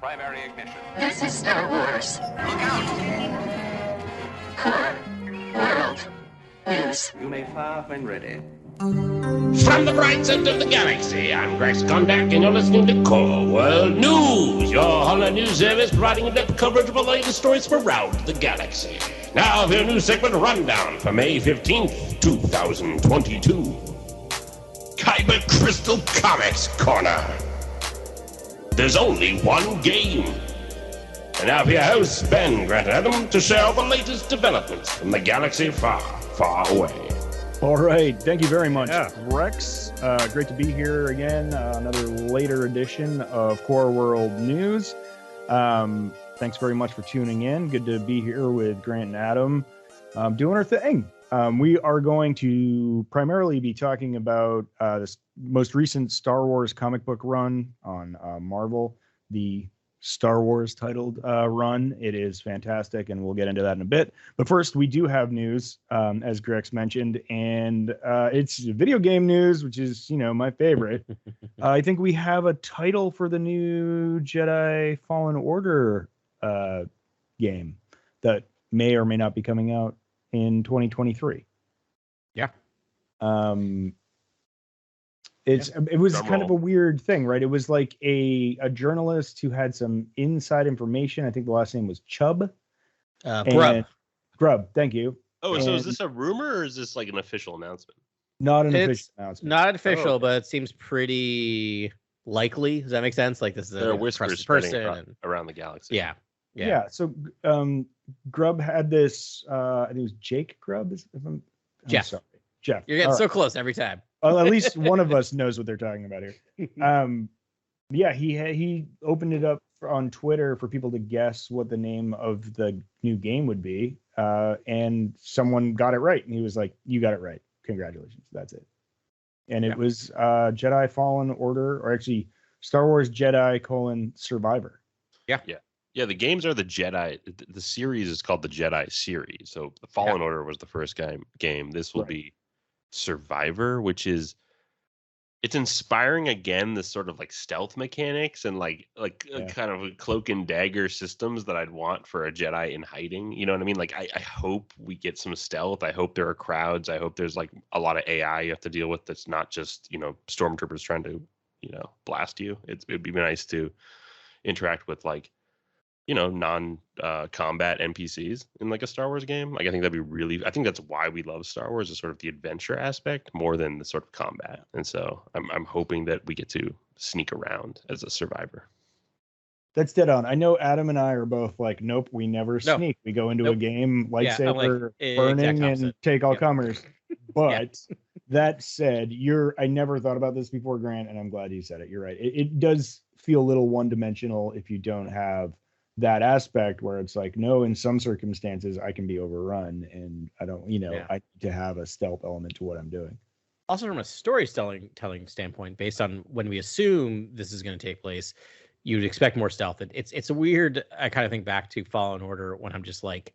primary ignition. This is Star Wars. Look out! Core World News. You may fire when ready. From the bright center of the galaxy, I'm Grex Kondak, and you're listening to Core World News, your online news service providing in-depth coverage of the latest stories from around the galaxy. Now for your news segment rundown for May 15th, 2022. Kyber Crystal Comics Corner. There's only one game. And now for your hosts, Ben, Grant, and Adam, to share all the latest developments from the galaxy far, far away. All right. Thank you very much, Rex. Great to be here again. Another later edition of Core World News. Thanks very much for tuning in. Good to be here with Grant and Adam doing our thing. We are going to primarily be talking about this most recent Star Wars comic book run on Marvel, the Star Wars titled run. It is fantastic, and we'll get into that in a bit. But first, we do have news, as Grex mentioned, and it's video game news, which is, you know, my favorite. I think we have a title for the new Jedi Fallen Order game that may or may not be coming out in 2023. Yeah. It was kind of a weird thing, right? It was like a journalist who had some inside information. I think the last name was Chubb. Grubb, thank you. Oh, so is this a rumor or is this like an official announcement? Not an official announcement. Not official, but it seems pretty likely. Does that make sense? Like this is there are whispers person around the galaxy. Yeah. So Grubb had this. I think it was Jake Grubb. I'm Jeff. Sorry. Jeff. You're getting so close every time. Well, at least one of us knows what they're talking about here. Yeah, he opened it up on Twitter for people to guess what the name of the new game would be, and someone got it right, and he was like, "You got it right. Congratulations. That's it." And it was Jedi Fallen Order, or actually Star Wars Jedi: Survivor. Yeah. The games are the Jedi. The series is called the Jedi series. So the Fallen Order was the first game. This will be Survivor, which is it's inspiring again this sort of like stealth mechanics and like kind of cloak and dagger systems that I'd want for a Jedi in hiding. You know what I mean? Like I hope we get some stealth. I hope there are crowds. I hope there's like a lot of AI you have to deal with that's not just, you know, stormtroopers trying to, you know, blast you. It'd be nice to interact with like, you know, non-combat NPCs in like a Star Wars game. Like I think I think that's why we love Star Wars, is sort of the adventure aspect more than the sort of combat. And so I'm hoping that we get to sneak around as a survivor. That's dead on. I know Adam and I are both like, nope, we never sneak. We go into a game, lightsaber burning, and take all comers. But that said, I never thought about this before, Grant, and I'm glad you said it. You're right. It does feel a little one-dimensional if you don't have that aspect where it's like, no, in some circumstances I can be overrun and I don't, I need to have a stealth element to what I'm doing. Also from a storytelling standpoint, based on when we assume this is going to take place, you'd expect more stealth. It's a weird, I kind of think back to Fallen Order when I'm just like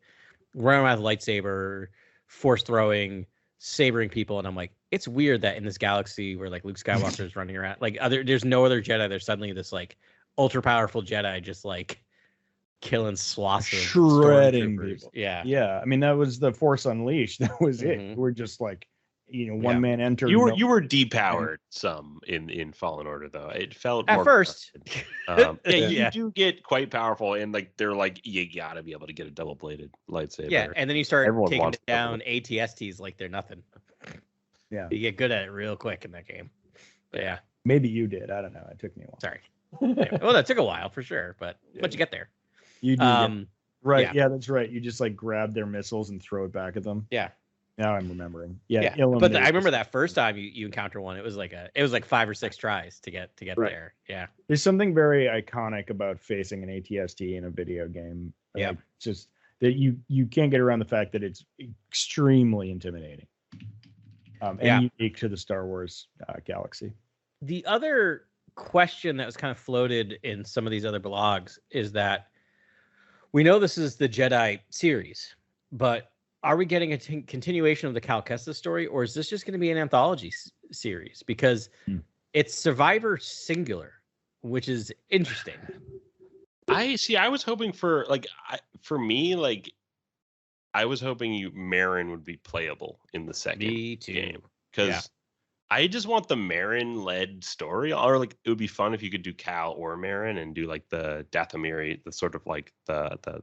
running around with a lightsaber, force throwing, sabering people. And I'm like, it's weird that in this galaxy where like Luke Skywalker is running around, like there's no other Jedi. There's suddenly this like ultra powerful Jedi just like killing swaths of shredding people. Yeah. I mean, that was the Force Unleashed. That was it. We're just like, one man entered. You were depowered some in Fallen Order though. It felt at more first. You do get quite powerful, and like they're like you gotta be able to get a double bladed lightsaber. Yeah, and then you start taking down ATSTs like they're nothing. Yeah, you get good at it real quick in that game. But yeah, maybe you did. I don't know. It took me a while. Sorry. Well, that took a while for sure, but you get there. You do. Right. Yeah, that's right. You just like grab their missiles and throw it back at them. Yeah. Now I'm remembering. Yeah. But I remember that first time you encounter one, it was like 5 or 6 tries to get there. Yeah. There's something very iconic about facing an ATST in a video game. Yeah. Just that you can't get around the fact that it's extremely intimidating. And unique to the Star Wars galaxy. The other question that was kind of floated in some of these other blogs is that we know this is the Jedi series, but are we getting a continuation of the Cal Kestis story, or is this just going to be an anthology series? Because it's Survivor singular, which is interesting. I was hoping for for me, I was hoping Marin would be playable in the second game, because I just want the Marin led story, or like it would be fun if you could do Cal or Marin and do like the Dathomiri, the sort of like the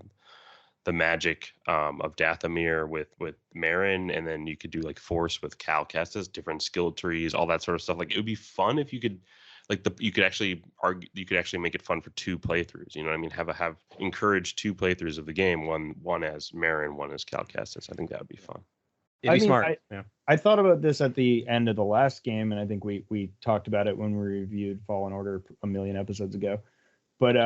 magic of Dathomir with Marin, and then you could do like Force with Cal Kestis, different skill trees, all that sort of stuff. Like it would be fun if you could you could actually make it fun for 2 playthroughs. You know what I mean? Have encourage 2 playthroughs of the game, one as Marin, one as Cal Kestis. I think that would be fun. It'd be smart. I thought about this at the end of the last game, and I think we talked about it when we reviewed Fallen Order a million episodes ago. But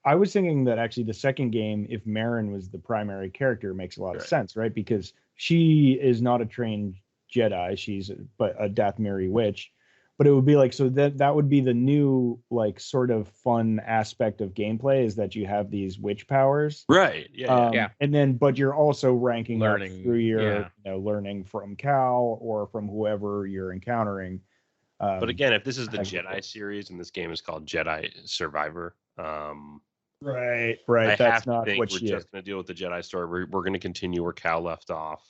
I was thinking that actually the second game, if Marin was the primary character, makes a lot of sense, right? Because she is not a trained Jedi; she's a Dathomiri witch. But it would be like, so that would be the new like sort of fun aspect of gameplay, is that you have these witch powers, right? Yeah. And then, but you're also learning through your learning from Cal or from whoever you're encountering. But again, if this is the Jedi series and this game is called Jedi Survivor, right. That's not what we're just going to deal with the Jedi story. We're going to continue where Cal left off,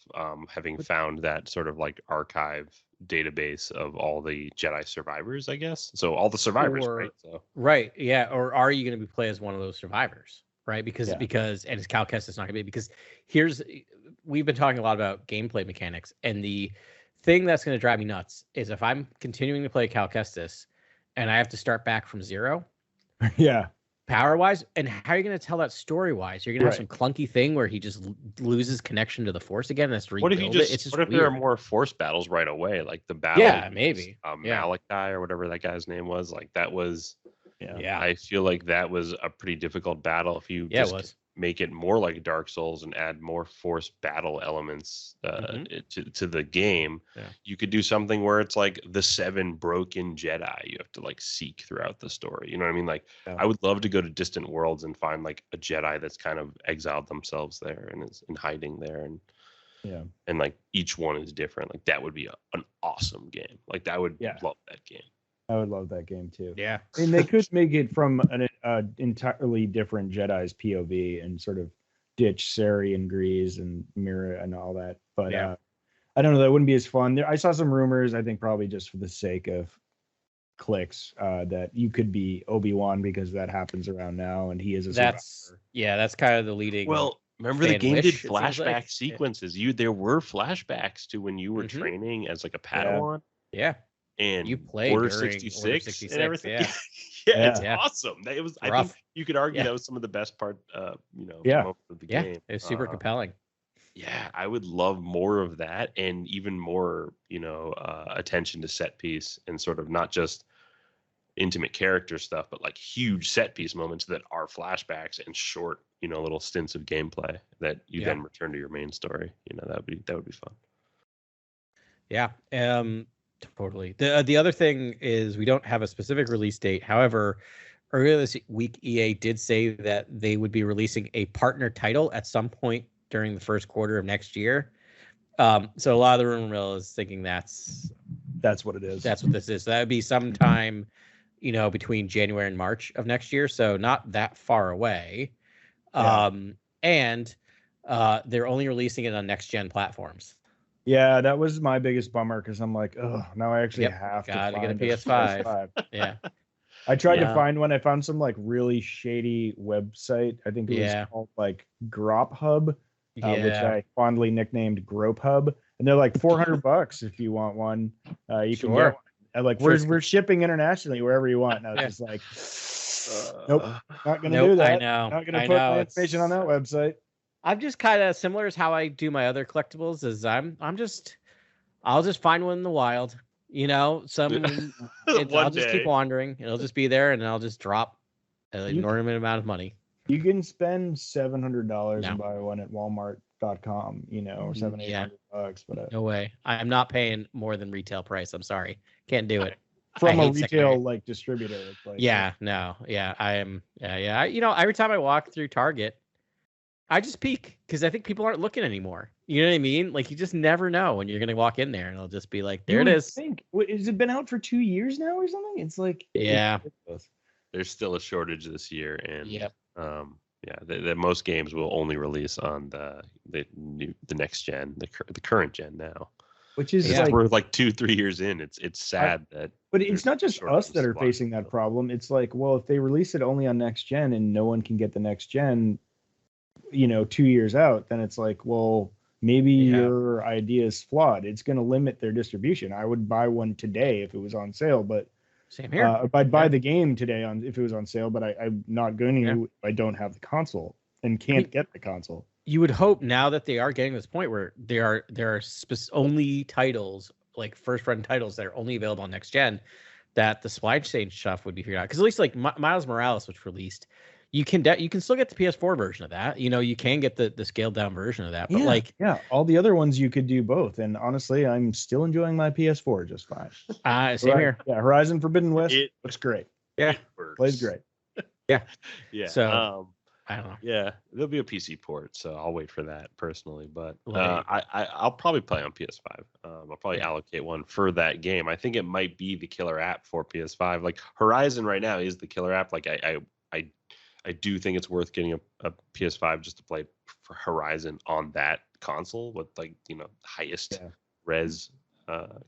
having found that sort of like archive database of all the Jedi survivors, I guess. So all the survivors, right? So. Right. Yeah. Or are you going to play as one of those survivors? Right. Because and it's Cal Kestis not going to be, because we've been talking a lot about gameplay mechanics, and the thing that's going to drive me nuts is if I'm continuing to play Cal Kestis and I have to start back from 0. Yeah. Power wise, and how are you going to tell that story wise? You're going to have some clunky thing where he just loses connection to the Force again. And that's to rebuild it. What if there are more Force battles right away, like the battle? Maybe. Malachi or whatever that guy's name was. Like that was. Yeah. I feel like that was a pretty difficult battle. If you make it more like Dark Souls and add more Force battle elements to the game, you could do something where it's like the 7 broken Jedi you have to like seek throughout the story. You know what I mean? Like I would love to go to distant worlds and find like a Jedi that's kind of exiled themselves there and is in hiding there, and like each one is different. Like that would be an awesome game. Like I would love that game. I would love that game too. Yeah, I mean, they could make it from an entirely different Jedi's POV and sort of ditch Sari and Grease and Mira and all that. But I don't know. That wouldn't be as fun. I saw some rumors, I think probably just for the sake of clicks, that you could be Obi-Wan because that happens around now, and he is a survivor. That's kind of the leading. Well, remember the game did flashback sequences. There were flashbacks to when you were training as like a Padawan. Yeah. And you played Order during 66 and everything. Yeah. It's awesome. It was. I think you could argue that was some of the best part. Of the game. It was super compelling. Yeah, I would love more of that, and even more, attention to set piece and sort of not just intimate character stuff, but like huge set piece moments that are flashbacks and short, little stints of gameplay that you then return to your main story. That would be fun. Yeah. Totally. The other thing is we don't have a specific release date. However, earlier this week, EA did say that they would be releasing a partner title at some point during the first quarter of next year. So a lot of the rumor mill is thinking that's what it is. That's what this is. So that would be sometime, between January and March of next year. So not that far away. And they're only releasing it on next gen platforms. Yeah, that was my biggest bummer because I'm like, oh, now I actually have to get a PS5. Yeah. I tried to find one. I found some like really shady website. I think it was called like Grop Hub, which I fondly nicknamed Grope Hub. And they're like $400 if you want one. You can get one. And like we're shipping internationally wherever you want. And I was just like, nope, not gonna do that. I know. Not gonna put my information on that website. I'm just kind of similar as how I do my other collectibles. Is I'll just find one in the wild. I'll just keep wandering. It'll just be there, and I'll just drop an enormous amount of money. You can spend $700 and buy one at Walmart.com. Or $700-800. But no way. I'm not paying more than retail price. I'm sorry, can't do it. From a retail like distributor. It's like, I am. Every time I walk through Target, I just peek because I think people aren't looking anymore. You know what I mean? Like you just never know when you're gonna walk in there, and it'll just be like, there it is. Has it been out for 2 years now or something? It's like yeah. there's still a shortage this year, and Yep. yeah, the most games will only release on the next gen, the current gen now. Which is Yeah. like, We're like 2-3 years in. It's sad that. but it's there's not just shortage us of that are supply. facing that problem. It's like, well, if they release it only on next gen and no one can get the next gen, 2 years out, then it's like, well, maybe Yeah. your idea is flawed. It's going to limit their distribution. I would buy one today if it was on sale, but Same here. I'd buy Yeah. the game today if it was on sale, but I'm not going to. Yeah. If I don't have the console and can't get the console. You would hope now that they are getting to this point where there are only titles, like first-run titles that are only available on next gen, that the supply chain stuff would be figured out. Because at least like Miles Morales, which released, you can still get the PS4 version of that. You can get the scaled down version of that. But all the other ones you could do both. And honestly, I'm still enjoying my PS4 just fine. Same here. Yeah, Horizon Forbidden West It- looks great. Yeah. It works. Plays great. Yeah. Yeah. So, I don't know. Yeah, there'll be a PC port, so I'll wait for that personally. But Right. I'll probably play on PS5. I'll probably allocate one for that game. I think it might be the killer app for PS5. Like Horizon right now is the killer app. Like I do think it's worth getting a PS5 just to play for Horizon on that console with like highest res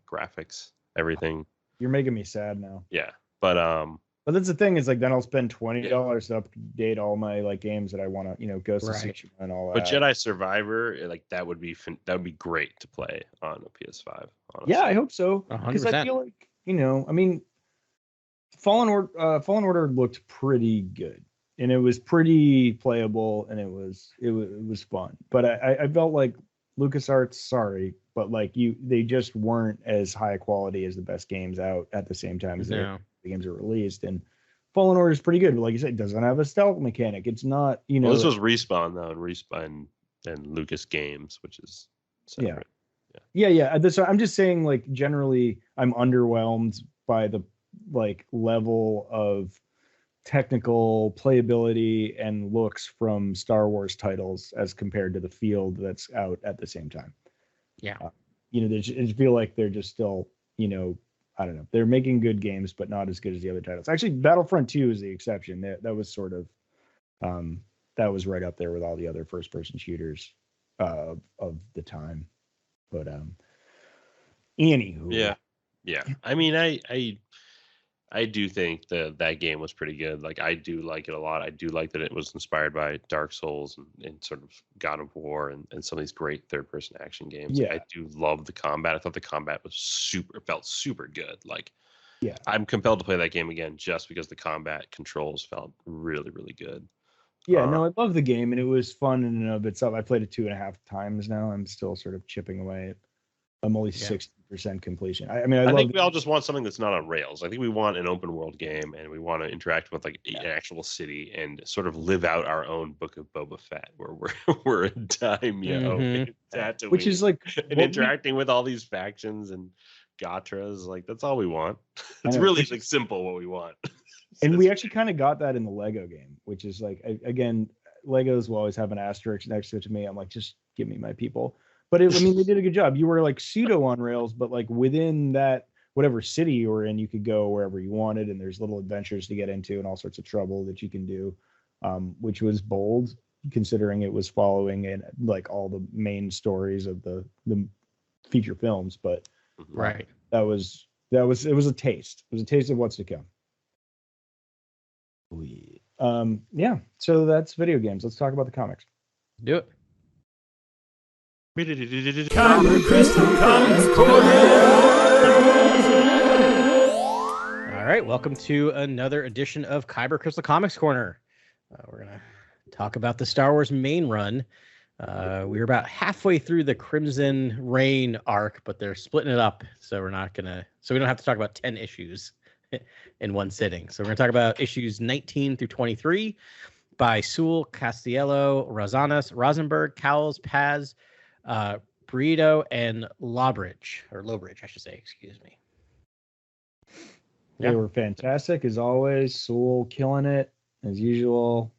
graphics, everything. You're making me sad now. Yeah, but But that's the thing is like then I'll spend $20 to update all my like games that I want to Ghost of Right. Tsushima and all But that. Jedi Survivor, like that would be great to play on a PS5. Honestly. Yeah, I hope so. Because I 100%. feel like I mean, Fallen Order looked pretty good, and it was pretty playable, and it was fun. But I felt like LucasArts, sorry, but like they just weren't as high quality as the best games out at the same time as No. the games are released. And Fallen Order is pretty good, but like you said, it doesn't have a stealth mechanic. It's not Well, this was Respawn though, and Respawn and Lucas Games, which is separate. Yeah. So I'm just saying, like, generally, I'm underwhelmed by the like level of technical playability and looks from Star Wars titles as compared to the field that's out at the same time. Yeah. I feel like they're just still, I don't know. They're making good games, but not as good as the other titles. Actually, Battlefront 2 is the exception. That was sort of, that was right up there with all the other first-person shooters of the time. But anywho, Yeah. I mean, I do think that game was pretty good. Like, I do like it a lot. I do like that it was inspired by Dark Souls and sort of God of War and some of these great third-person action games. Yeah. I do love the combat. I thought the combat was felt super good. Like, yeah, I'm compelled to play that game again just because the combat controls felt really, really good. yeah. No, I love the game, and it was fun in and of itself. I played it 2.5 times now. I'm still sort of chipping away. I'm only 60% completion. I mean, I think we all just want something that's not on rails. I think we want an open world game, and we want to interact with like an actual city and sort of live out our own Book of Boba Fett, where we're a daimyo, in Tatooine, which is like and interacting with all these factions and Gatras. Like that's all we want. It's really like simple what we want. And we actually kind of got that in the Lego game, which is like, again, Legos will always have an asterisk next to it to me. I'm like, just give me my people. But I mean, they did a good job. You were like pseudo on rails, but like within that, whatever city you were in, you could go wherever you wanted. And there's little adventures to get into and all sorts of trouble that you can do, which was bold considering it was following in like all the main stories of the feature films. But Right. it was a taste. It was a taste of what's to come. Yeah. So that's video games. Let's talk about the comics. Do it. All right, welcome to another edition of Kyber Crystal Comics Corner. We're gonna talk about the Star Wars main run. We're about halfway through the Crimson Reign arc, but they're splitting it up, so we don't have to talk about 10 issues in one sitting. So we're gonna talk about issues 19 through 23 by Sewell, Castiello, Rosenberg, Cowles, Paz, Burrito, and Lobridge, I should say, excuse me. They were fantastic as always. Sewell killing it as usual.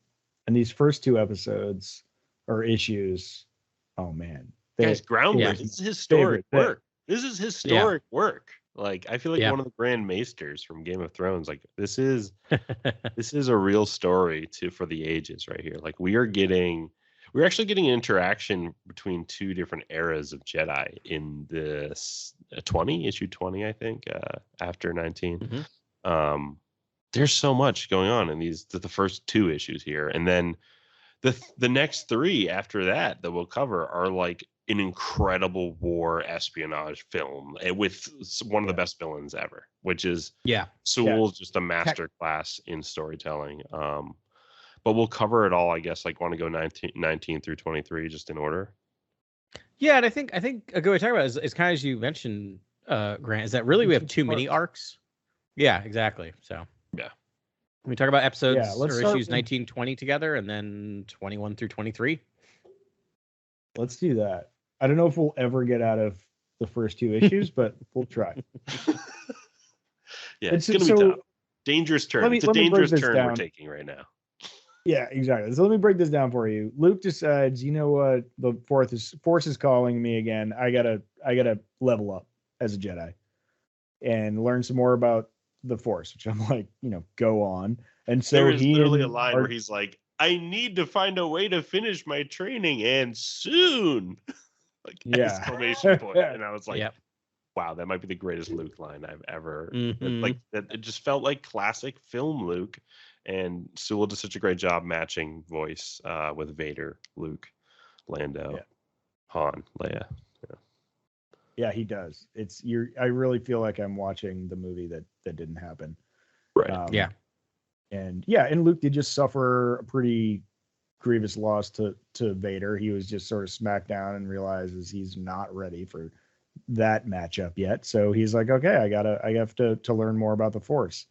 And these first two episodes or issues, oh man, Guys, groundbreaking. Yeah. This is historic Favorite work. This is historic work. Like I feel like Yeah. one of the Grand Maesters from Game of Thrones. Like this is a real story for the ages right here. Like we're actually getting an interaction between two different eras of Jedi in this issue 20, I think, after 19. Mhm. There's so much going on in the first two issues here, and then the next three after that we'll cover are like an incredible war espionage film with one of the best villains ever, which is Sewell's just a master class in storytelling. But we'll cover it all, I guess. Like, want to go 19 through 23 just in order? Yeah, and I think a good way to talk about it is kind of as you mentioned, Grant, is that really we have two mini arcs. Yeah, exactly. So yeah, we talk about episodes or issues 19, 20 together, and then 21 through 23. Let's do that. I don't know if we'll ever get out of the first two issues, but we'll try. Yeah, it's going to be tough. Dangerous turn. It's a dangerous turn we're taking right now. Yeah, exactly. So let me break this down for you. Luke decides, you know what, the Force is calling me again. I gotta level up as a Jedi and learn some more about the Force, which I'm like, go on. And so there is literally a line where he's like, I need to find a way to finish my training, and soon. Like exclamation point. And I was like, wow, that might be the greatest Luke line I've ever like. It just felt like classic film Luke. And Sewell did such a great job matching voice with Vader, Luke, Lando, Han, Leia. Yeah, he does. I really feel like I'm watching the movie that didn't happen. Right. And Luke did just suffer a pretty grievous loss to Vader. He was just sort of smacked down and realizes he's not ready for that matchup yet. So he's like, okay, I have to learn more about the Force.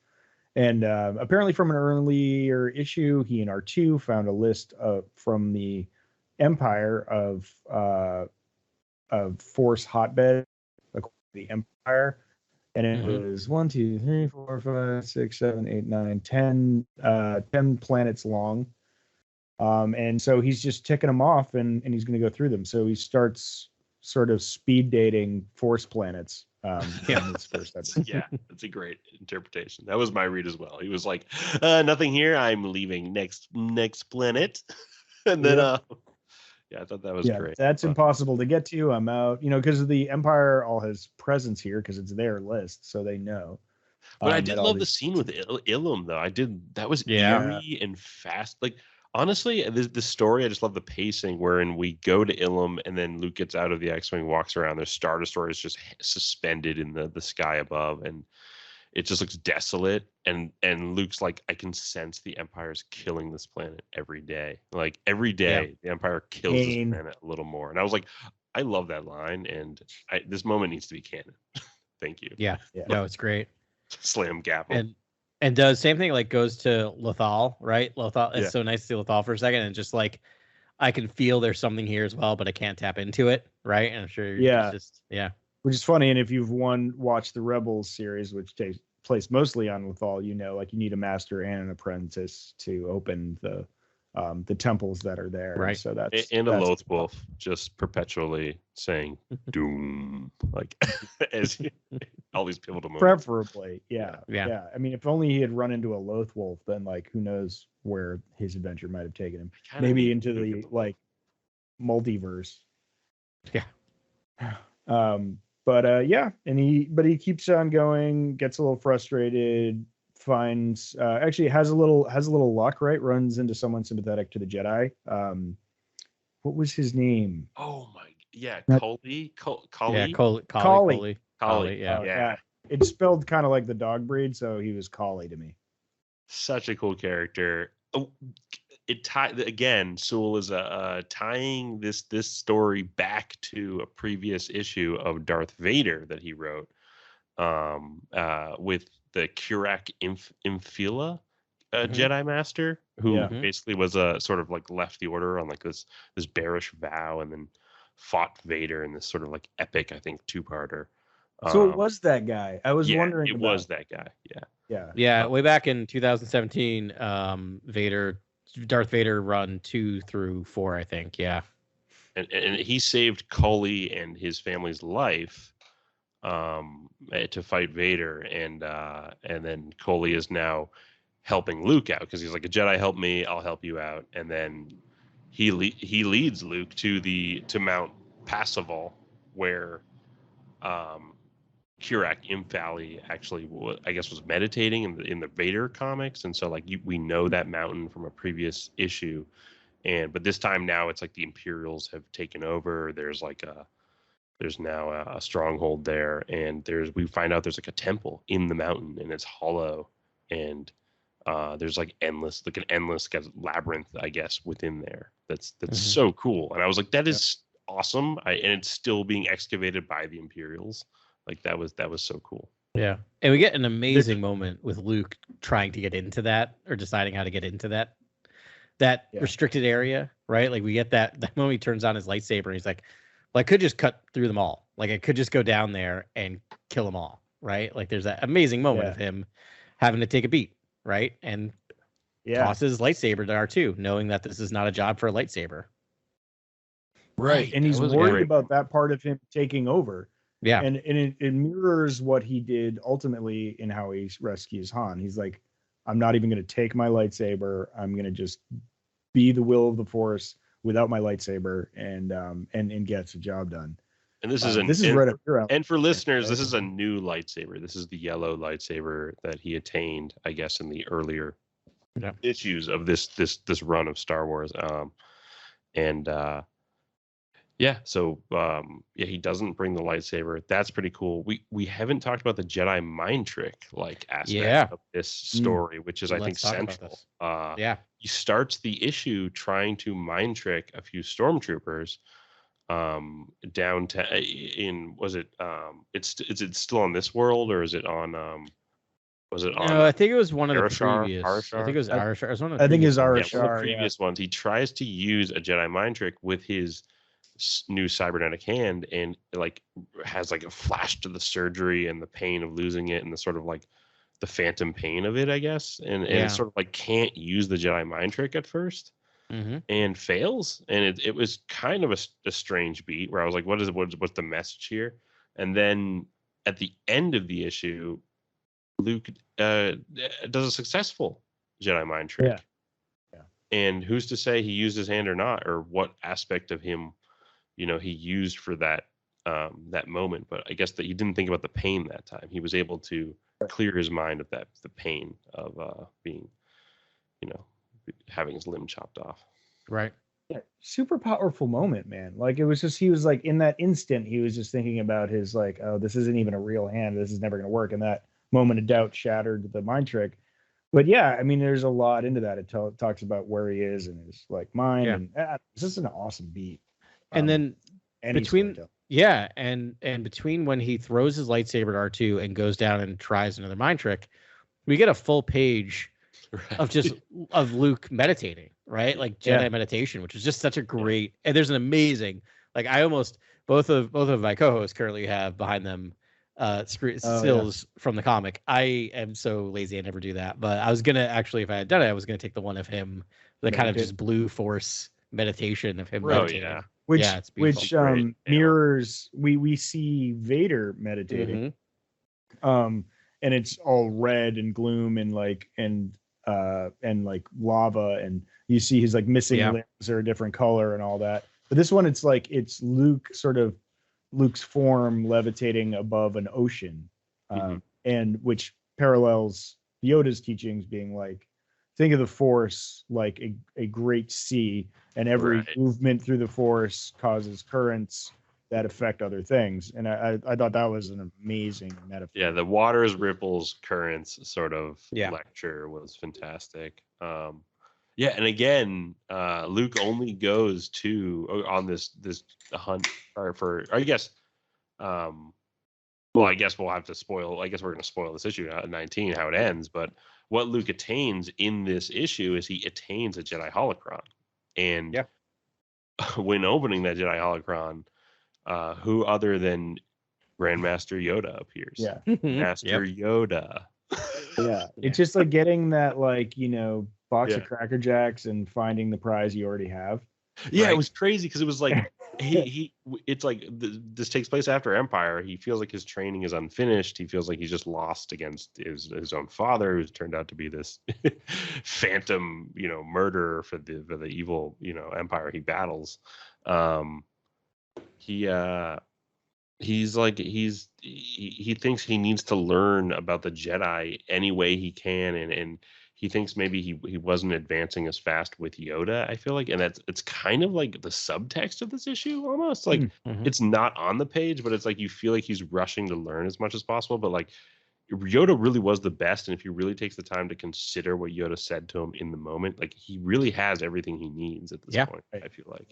And apparently from an earlier issue, he and R2 found a list from the Empire of Force hotbed, the Empire. And it was 1, 2, 3, 4, 5, 6, 7, 8, 9, 10, 10 planets long. And so he's just ticking them off and he's going to go through them. So he starts sort of speed dating Force planets. His first episode. Yeah, that's a great interpretation. That was my read as well. He was like, nothing here. I'm leaving next planet. And then, I thought that was great. That's impossible to get to. I'm out, because the Empire all has presence here because it's their list, so they know. But I did love the scene with Ilum, though. That was eerie and fast. Like, honestly, the story, I just love the pacing wherein we go to Ilum and then Luke gets out of the X-Wing, walks around. Their Star Destroyer is just suspended in the sky above, and it just looks desolate. And Luke's like, I can sense the Empire is killing this planet every day. Like every day, the Empire kills this planet a little more. And I was like, I love that line, and this moment needs to be canon. Thank you. Yeah. No, it's great. Slam gavel. And does same thing, like goes to Lothal, right? Lothal, it's so nice to see Lothal for a second, and just like I can feel there's something here as well, but I can't tap into it, right? And I'm sure which is funny. And if you've watched the Rebels series, which takes place mostly on Lothal, like you need a master and an apprentice to open the temples that are there, right? So that's a Loth Wolf just perpetually saying doom, like as all these pivotal moments. Preferably, yeah. I mean, if only he had run into a Loth Wolf, then like who knows where his adventure might have taken him? Maybe into the like multiverse. Yeah. And he keeps on going, gets a little frustrated. Finds actually has a little luck, right? Runs into someone sympathetic to the Jedi. What was his name? Oh my, Coley. Yeah. It's spelled kind of like the dog breed, so he was Collie to me. Such a cool character. Again, Sewell is tying this story back to a previous issue of Darth Vader that he wrote with the Kurak Infila Jedi Master, who basically was a sort of like left the order on like this bearish vow and then fought Vader in this sort of like epic, I think, two-parter. So it was that guy. I was wondering. It was that guy. Yeah. Way back in 2017, Darth Vader run 2 through 4, I think. Yeah. And he saved Coley and his family's life to fight Vader, and then Coley is now helping Luke out because he's like, a Jedi help me, I'll help you out, and then he leads Luke to Mount Passival, where Kurak Imphali actually, I guess, was meditating in the Vader comics, and so like we know that mountain from a previous issue, but this time now it's like the Imperials have taken over. There's now a stronghold there, and we find out there's like a temple in the mountain, and it's hollow, and there's like an endless labyrinth, I guess, within there. That's so cool, and I was like, that is awesome. And it's still being excavated by the Imperials. Like that was so cool. Yeah, and we get an amazing moment with Luke trying to get into that, or deciding how to get into that restricted area, right? Like we get that moment he turns on his lightsaber and he's like, well, I could just cut through them all. Like I could just go down there and kill them all, right? Like there's that amazing moment of him having to take a beat, right? And tosses his lightsaber to R2, knowing that this is not a job for a lightsaber. Right, and he's worried about that part of him taking over. Yeah, and it mirrors what he did ultimately in how he rescues Han. He's like, I'm not even going to take my lightsaber. I'm going to just be the will of the Force without my lightsaber, and gets the job done. And this is right up your alley. And for listeners, this is a new lightsaber. This is the yellow lightsaber that he attained, I guess, in the earlier issues of this run of Star Wars. So he doesn't bring the lightsaber. That's pretty cool. We haven't talked about the Jedi mind trick aspect of this story, which is I think central. He starts the issue trying to mind trick a few stormtroopers down to is it still on this world, or is it on No, I think it was one of the previous. I think it was Arashar. I think it was Arashar. One of the previous ones. He tries to use a Jedi mind trick with his new cybernetic hand, and like has like a flash to the surgery and the pain of losing it, and the sort of like the phantom pain of it, I guess, and sort of like can't use the Jedi mind trick at first, and fails, and it was kind of a strange beat where I was like, what's the message here? And then at the end of the issue, Luke does a successful Jedi mind trick, and who's to say he used his hand or not, or what aspect of him he used for that moment. But I guess that he didn't think about the pain that time. He was able to clear his mind of the pain of being, having his limb chopped off. Right. Yeah, super powerful moment, man. Like it was just, he was like, in that instant, he was just thinking about his like, oh, this isn't even a real hand. This is never going to work. And that moment of doubt shattered the mind trick. But yeah, I mean, there's a lot into that. It talks about where he is and his like mind. And it's just an awesome beat. And then between between when he throws his lightsaber to R2 and goes down and tries another mind trick, we get a full page of just of Luke meditating, right? Like Jedi meditation, which is just such a great. And there's an amazing, like I almost both of my co-hosts currently have behind them stills from the comic. I am so lazy I never do that, but I was gonna actually, if I had done it, I was gonna take the one of him, the kind of just blue force meditation of him meditating. Which mirrors we see Vader meditating, and it's all red and gloom and like lava, and you see his like missing limbs are a different color and all that. But this one, it's Luke's form levitating above an ocean, and which parallels Yoda's teachings, being like, think of the Force like a great sea, and every movement through the Force causes currents that affect other things. And I thought that was an amazing metaphor. Yeah, the waters, ripples, currents sort of lecture was fantastic. And again, Luke only goes on this hunt for I guess. Well, I guess we'll have to spoil. I guess we're going to spoil this issue at 19, how it ends. But what Luke attains in this issue is he attains a Jedi holocron. And when opening that Jedi holocron, who other than Grandmaster Yoda appears? Yeah, Master Yoda. It's just like getting that box of Cracker Jacks and finding the prize you already have. Yeah, it was crazy because it was like it's like this takes place after Empire. He feels like his training is unfinished. He feels like he's just lost against his own father, who's turned out to be this phantom, murderer for the evil, Empire he battles. He thinks he needs to learn about the Jedi any way he can, and he thinks maybe he wasn't advancing as fast with Yoda, I feel like, and it's kind of like the subtext of this issue almost. Like it's not on the page, but it's like you feel like he's rushing to learn as much as possible. But like Yoda really was the best, and if he really takes the time to consider what Yoda said to him in the moment, like he really has everything he needs at this point. I feel like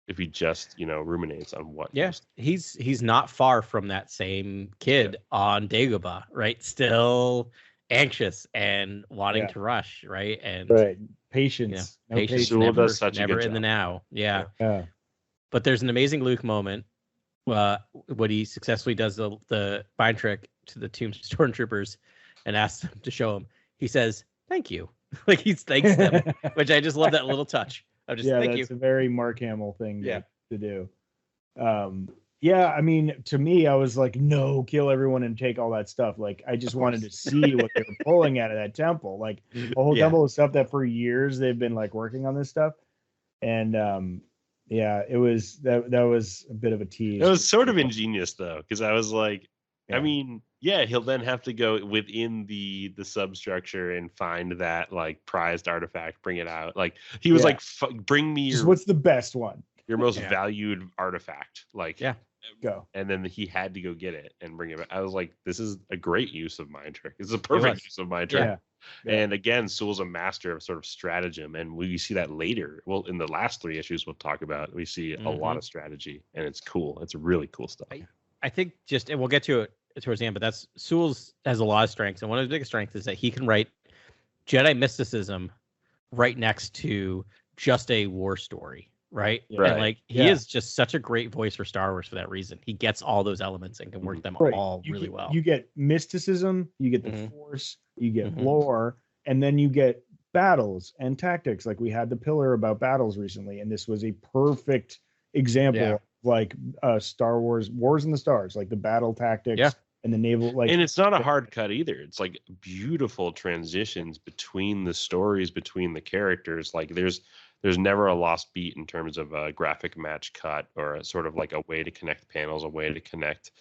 if he just ruminates on what. He's not far from that same kid on Dagobah, right? Still anxious and wanting to rush, right? And patience. Patience never in the now. Yeah. But there's an amazing Luke moment when he successfully does the mind trick to the Tomb Stormtroopers and asks them to show him. He says, "Thank you." Like he thanks them, which I just love that little touch. I'm just thank you. That's a very Mark Hamill thing to do. I mean, to me, I was like, no, kill everyone and take all that stuff. Like, I just wanted to see what they were pulling out of that temple. Like, a whole temple of stuff that for years they've been like working on this stuff. And it was that was a bit of a tease. It was sort of ingenious though, because I was like, I mean, he'll then have to go within the substructure and find that like prized artifact, bring it out. Like he was like, bring me what's the best one, your most valued artifact. Like, go. And then he had to go get it and bring it back. I was like, this is a great use of mind trick. It's a perfect use of mind trick. And again, Sewell's a master of sort of stratagem, and we see that later. Well, in the last 3 issues we'll talk about, we see a lot of strategy, and it's cool. It's really cool stuff. I think and we'll get to it towards the end, but Sewell's has a lot of strengths, and one of his biggest strengths is that he can write Jedi mysticism right next to just a war story, right? And like he is just such a great voice for Star Wars for that reason. He gets all those elements and can work them all really well. You get mysticism, you get the Force, you get lore, and then you get battles and tactics. Like we had the pillar about battles recently, and this was a perfect example. Like Star Wars Wars in the Stars, like the battle tactics and the naval, and it's not a hard cut either. It's like beautiful transitions between the stories, between the characters. Like there's never a lost beat in terms of a graphic match cut or a sort of like a way to connect panels, a way to connect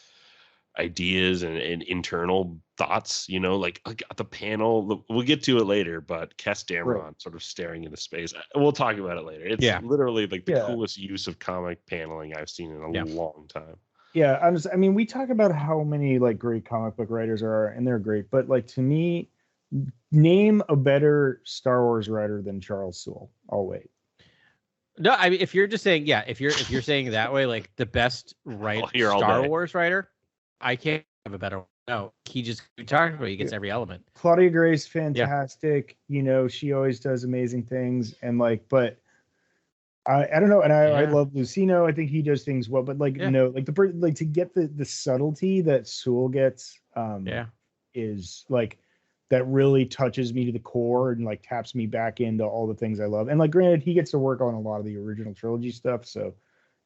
ideas and internal thoughts, like the panel, we'll get to it later, but Kes Dameron sort of staring into space. We'll talk about it later. It's literally like the coolest use of comic paneling I've seen in a long time. I mean, we talk about how many like great comic book writers are, and they're great, but like to me, name a better Star Wars writer than Charles Soule. I'll wait. No, I mean, if you're just saying, if you're saying that way, like the best Star Wars writer, I can't have a better one. No, he talked about, he gets every element. Claudia Gray's fantastic. She always does amazing things, and like, but I don't know. And I love Lucino. I think he does things well, but like, to get the subtlety that Soule gets, is like, that really touches me to the core and like taps me back into all the things I love. And like, granted, he gets to work on a lot of the original trilogy stuff, so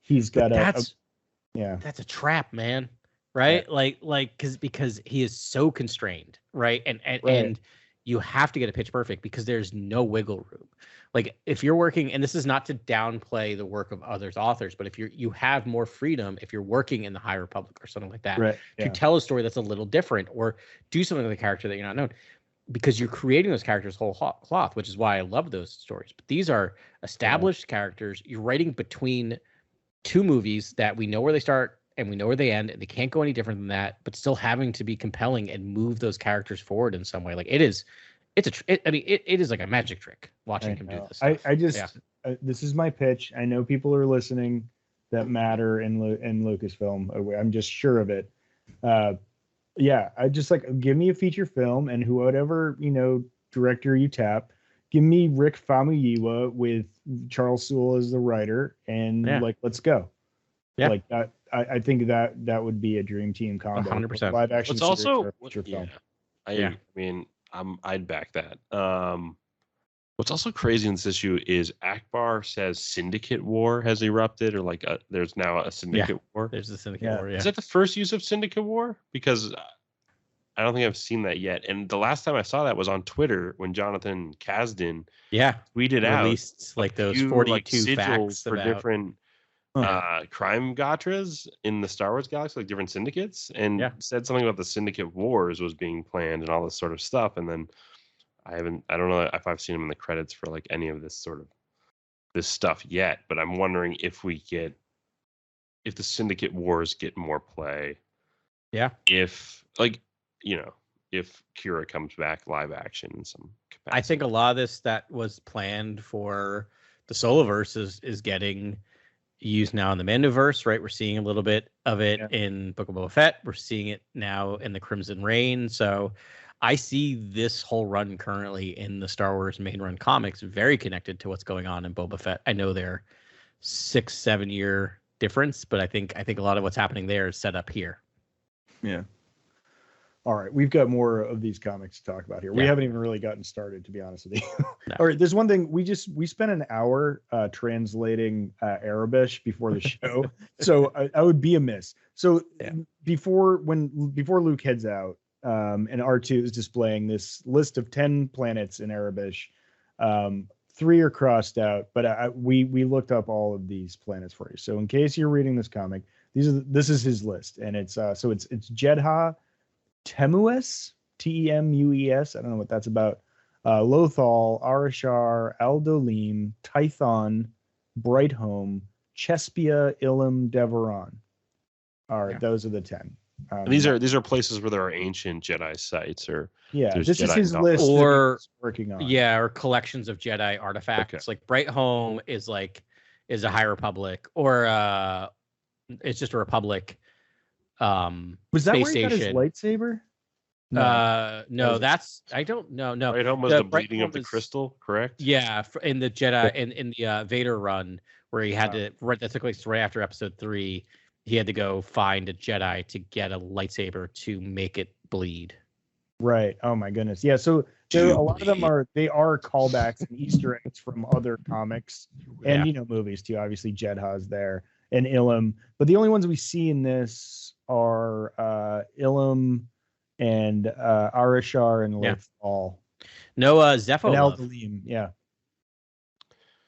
he's got that's a trap, man. Right? Because he is so constrained, right? And you have to get a pitch perfect because there's no wiggle room. Like if you're working, and this is not to downplay the work of others authors, but if you have more freedom, if you're working in the High Republic or something like that, to tell a story that's a little different or do something with a character that you're not known, because you're creating those characters whole cloth, which is why I love those stories. But these are established characters. You're writing between 2 movies that we know where they start and we know where they end, and they can't go any different than that, but still having to be compelling and move those characters forward in some way. Like it is like a magic trick watching him do this stuff. This is my pitch. I know people are listening that matter in Lucasfilm. I'm just sure of it. I just like, give me a feature film, and whatever, director you tap, give me Rick Famuyiwa with Charles Soule as the writer, and like, let's go. Like that. I think that would be a dream team combo. 100%. Live action. It's also film. I mean, I'd back that. What's also crazy in this issue is Akbar says Syndicate War has erupted, or like there's now a Syndicate War. There's the Syndicate War. Yeah. Is that the first use of Syndicate War? Because I don't think I've seen that yet. And the last time I saw that was on Twitter when Jonathan Kasdan tweeted out released like those 42 facts for about different crime gotras in the Star Wars galaxy, like different syndicates, and said something about the Syndicate Wars was being planned and all this sort of stuff. And then I don't know if I've seen him in the credits for like any of this stuff yet, but I'm wondering if the Syndicate Wars get more play. Yeah. If if Kira comes back live action in some capacity. I think a lot of this that was planned for the Soloverse is getting used now in the Mandoverse, right? We're seeing a little bit of it in Book of Boba Fett. We're seeing it now in the Crimson Reign. So I see this whole run currently in the Star Wars main run comics very connected to what's going on in Boba Fett. I know they're 6-7 year difference, but I think a lot of what's happening there is set up here. Yeah. All right, we've got more of these comics to talk about here. We haven't even really gotten started, to be honest with you. No. All right, there's one thing we spent an hour translating Arabic before the show, so I would be amiss. So before Luke heads out, and R2 is displaying this list of 10 planets in Arabic. 3 are crossed out, but we looked up all of these planets for you. So in case you're reading this comic, this is his list, and it's Jedha, Temues, Temues. I don't know what that's about. Lothal, Arashar, Aldolim, Tython, Brightholm, Chespia, Ilum, Deveron. All right, those are the 10. And these are places where there are ancient Jedi sites, or this is Jedi his novels. list or that he's working on. or collections of Jedi artifacts. Okay. Like Brightholm is a High Republic, or it's just a Republic. Was that space where he got his station. lightsaber? No, that's I don't know. No, Right home was the bleeding of the crystal, correct? Yeah, in the Jedi in the Vader run where he had to that took place right after Episode 3. He had to go find a Jedi to get a lightsaber to make it bleed. Right. Oh my goodness. Yeah. So a lot of them are callbacks and Easter eggs from other comics and movies too. Obviously, Jedha's there and Ilum, but the only ones we see in this are Ilum and Arashar and Lothal. No, Zepho. And Aldalim. Yeah.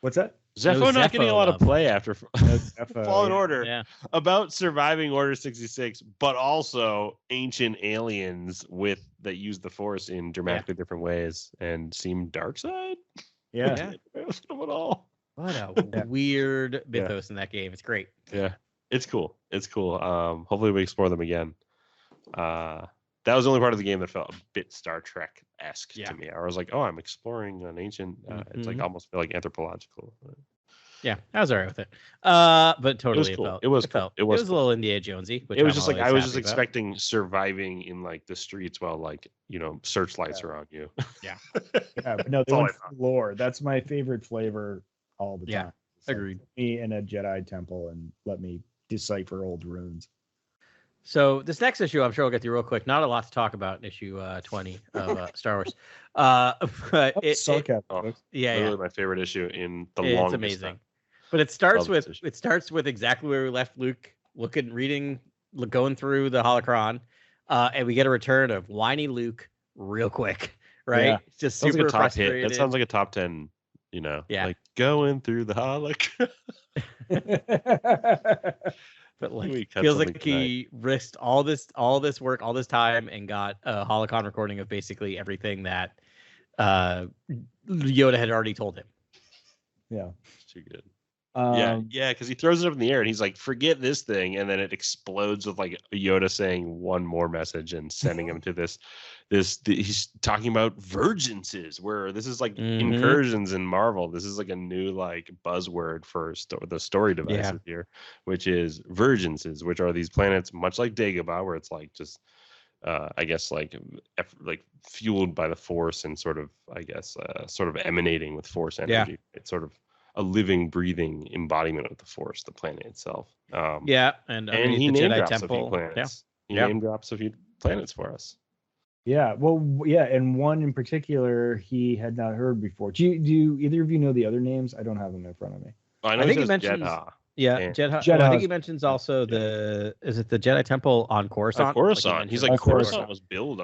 What's that? Zepho not getting a lot of play after Fallen Order. Yeah. About surviving Order 66, but also ancient aliens that use the Force in dramatically different ways and seem dark side. Yeah. At all. What a weird mythos in that game. It's great. Yeah. It's cool. Hopefully we explore them again. That was the only part of the game that felt a bit Star Trek-esque to me. I was like, oh, I'm exploring an ancient. It's like almost like anthropological. Yeah, I was all right with it. But totally, it was cool. It was a little Indiana Jonesy. It was just like I was just expecting surviving in like the streets while like searchlights are on you. Yeah. But no, they went for lore. That's my favorite flavor all the time. Agreed. Put me in a Jedi temple and let me decipher old runes. So this next issue, I'm sure we'll get through real quick. Not a lot to talk about in issue 20 of Star Wars. But literally my favorite issue in the longest. It's amazing. Time. But it starts with exactly where we left Luke going through the holocron, and we get a return of whiny Luke real quick, right? Yeah. It's just sounds super like a top frustrated. hit. That sounds like a top 10. Like going through the holocron. But feels like he risked all this work, all this time, and got a holocron recording of basically everything that Yoda had already told him. Yeah, it's too good. Because he throws it up in the air and he's like, "Forget this thing," and then it explodes with like Yoda saying one more message and sending him to this. He's talking about virginces, where this is like incursions in Marvel. This is like a new like buzzword for the story devices here, which is virginces, which are these planets much like Dagobah, where it's like just I guess like fueled by the Force and sort of emanating with Force energy. It's sort of a living, breathing embodiment of the Force, the planet itself. And he name drops a few planets. Yeah. He name drops a few planets for us. Yeah, well, yeah, and one in particular he had not heard before. Do either of you know the other names? I don't have them in front of me. I know I think he says mentions Jedha. yeah, and- Jedi. Jedi Well, I think is- he mentions also is it the Jedi Temple on Coruscant? Coruscant. He's like Coruscant. Coruscant was built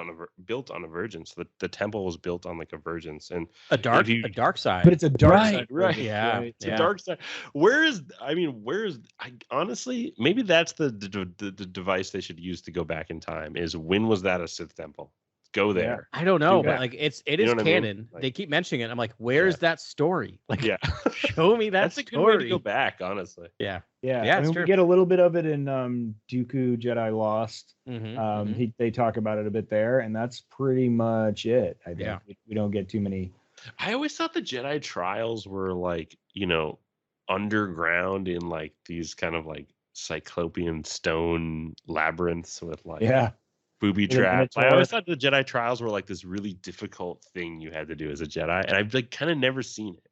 on a virgin. So the temple was built on like a virgin, and a dark if you- a dark side. But it's a dark side. right. version, Yeah. right? It's a dark side. Where is I honestly maybe that's the device they should use to go back in time is when was that a Sith temple? Go there. I don't know, Do but that. like it You is know what I mean? canon. Like- They keep mentioning it. I'm like, where's that story? Like, Yeah. show me that That's a good way story. to go back, honestly. Yeah. Yeah, Yeah, I it's mean, true. we get a little bit of it in Dooku Jedi Lost. Mm-hmm, They talk about it a bit there, and that's pretty much it. I think Yeah. we don't get too many. I always thought the Jedi trials were like, underground in like these kind of like cyclopean stone labyrinths with like Yeah, booby With a traps. I minotaur. always thought the Jedi trials were like this really difficult thing you had to do as a Jedi, and I've like kind of never seen it.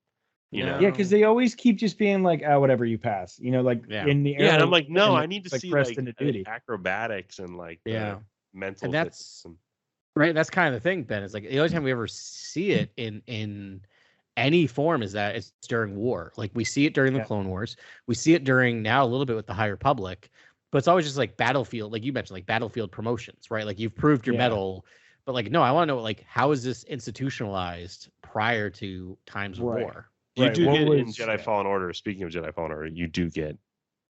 You know? yeah, because they always keep just being like, whatever you pass, like Yeah. in the Yeah, and era, I'm like, no, and I need to like see pressed like into duty. acrobatics and like the Yeah. mental. And that's- fitness and- Right. That's kind of the thing, Ben. Is like the only time we ever see it in any form is that it's during war. Like we see it during the Yeah. Clone Wars. We see it during now a little bit with the High Republic, but it's always just like battlefield, like you mentioned, like battlefield promotions, right? Like you've proved your Yeah. mettle, but like no, I want to know like how is this institutionalized prior to times of Right. war? You Right, do what get in was- Jedi yeah. Fallen Order. Speaking of Jedi Fallen Order, you do get,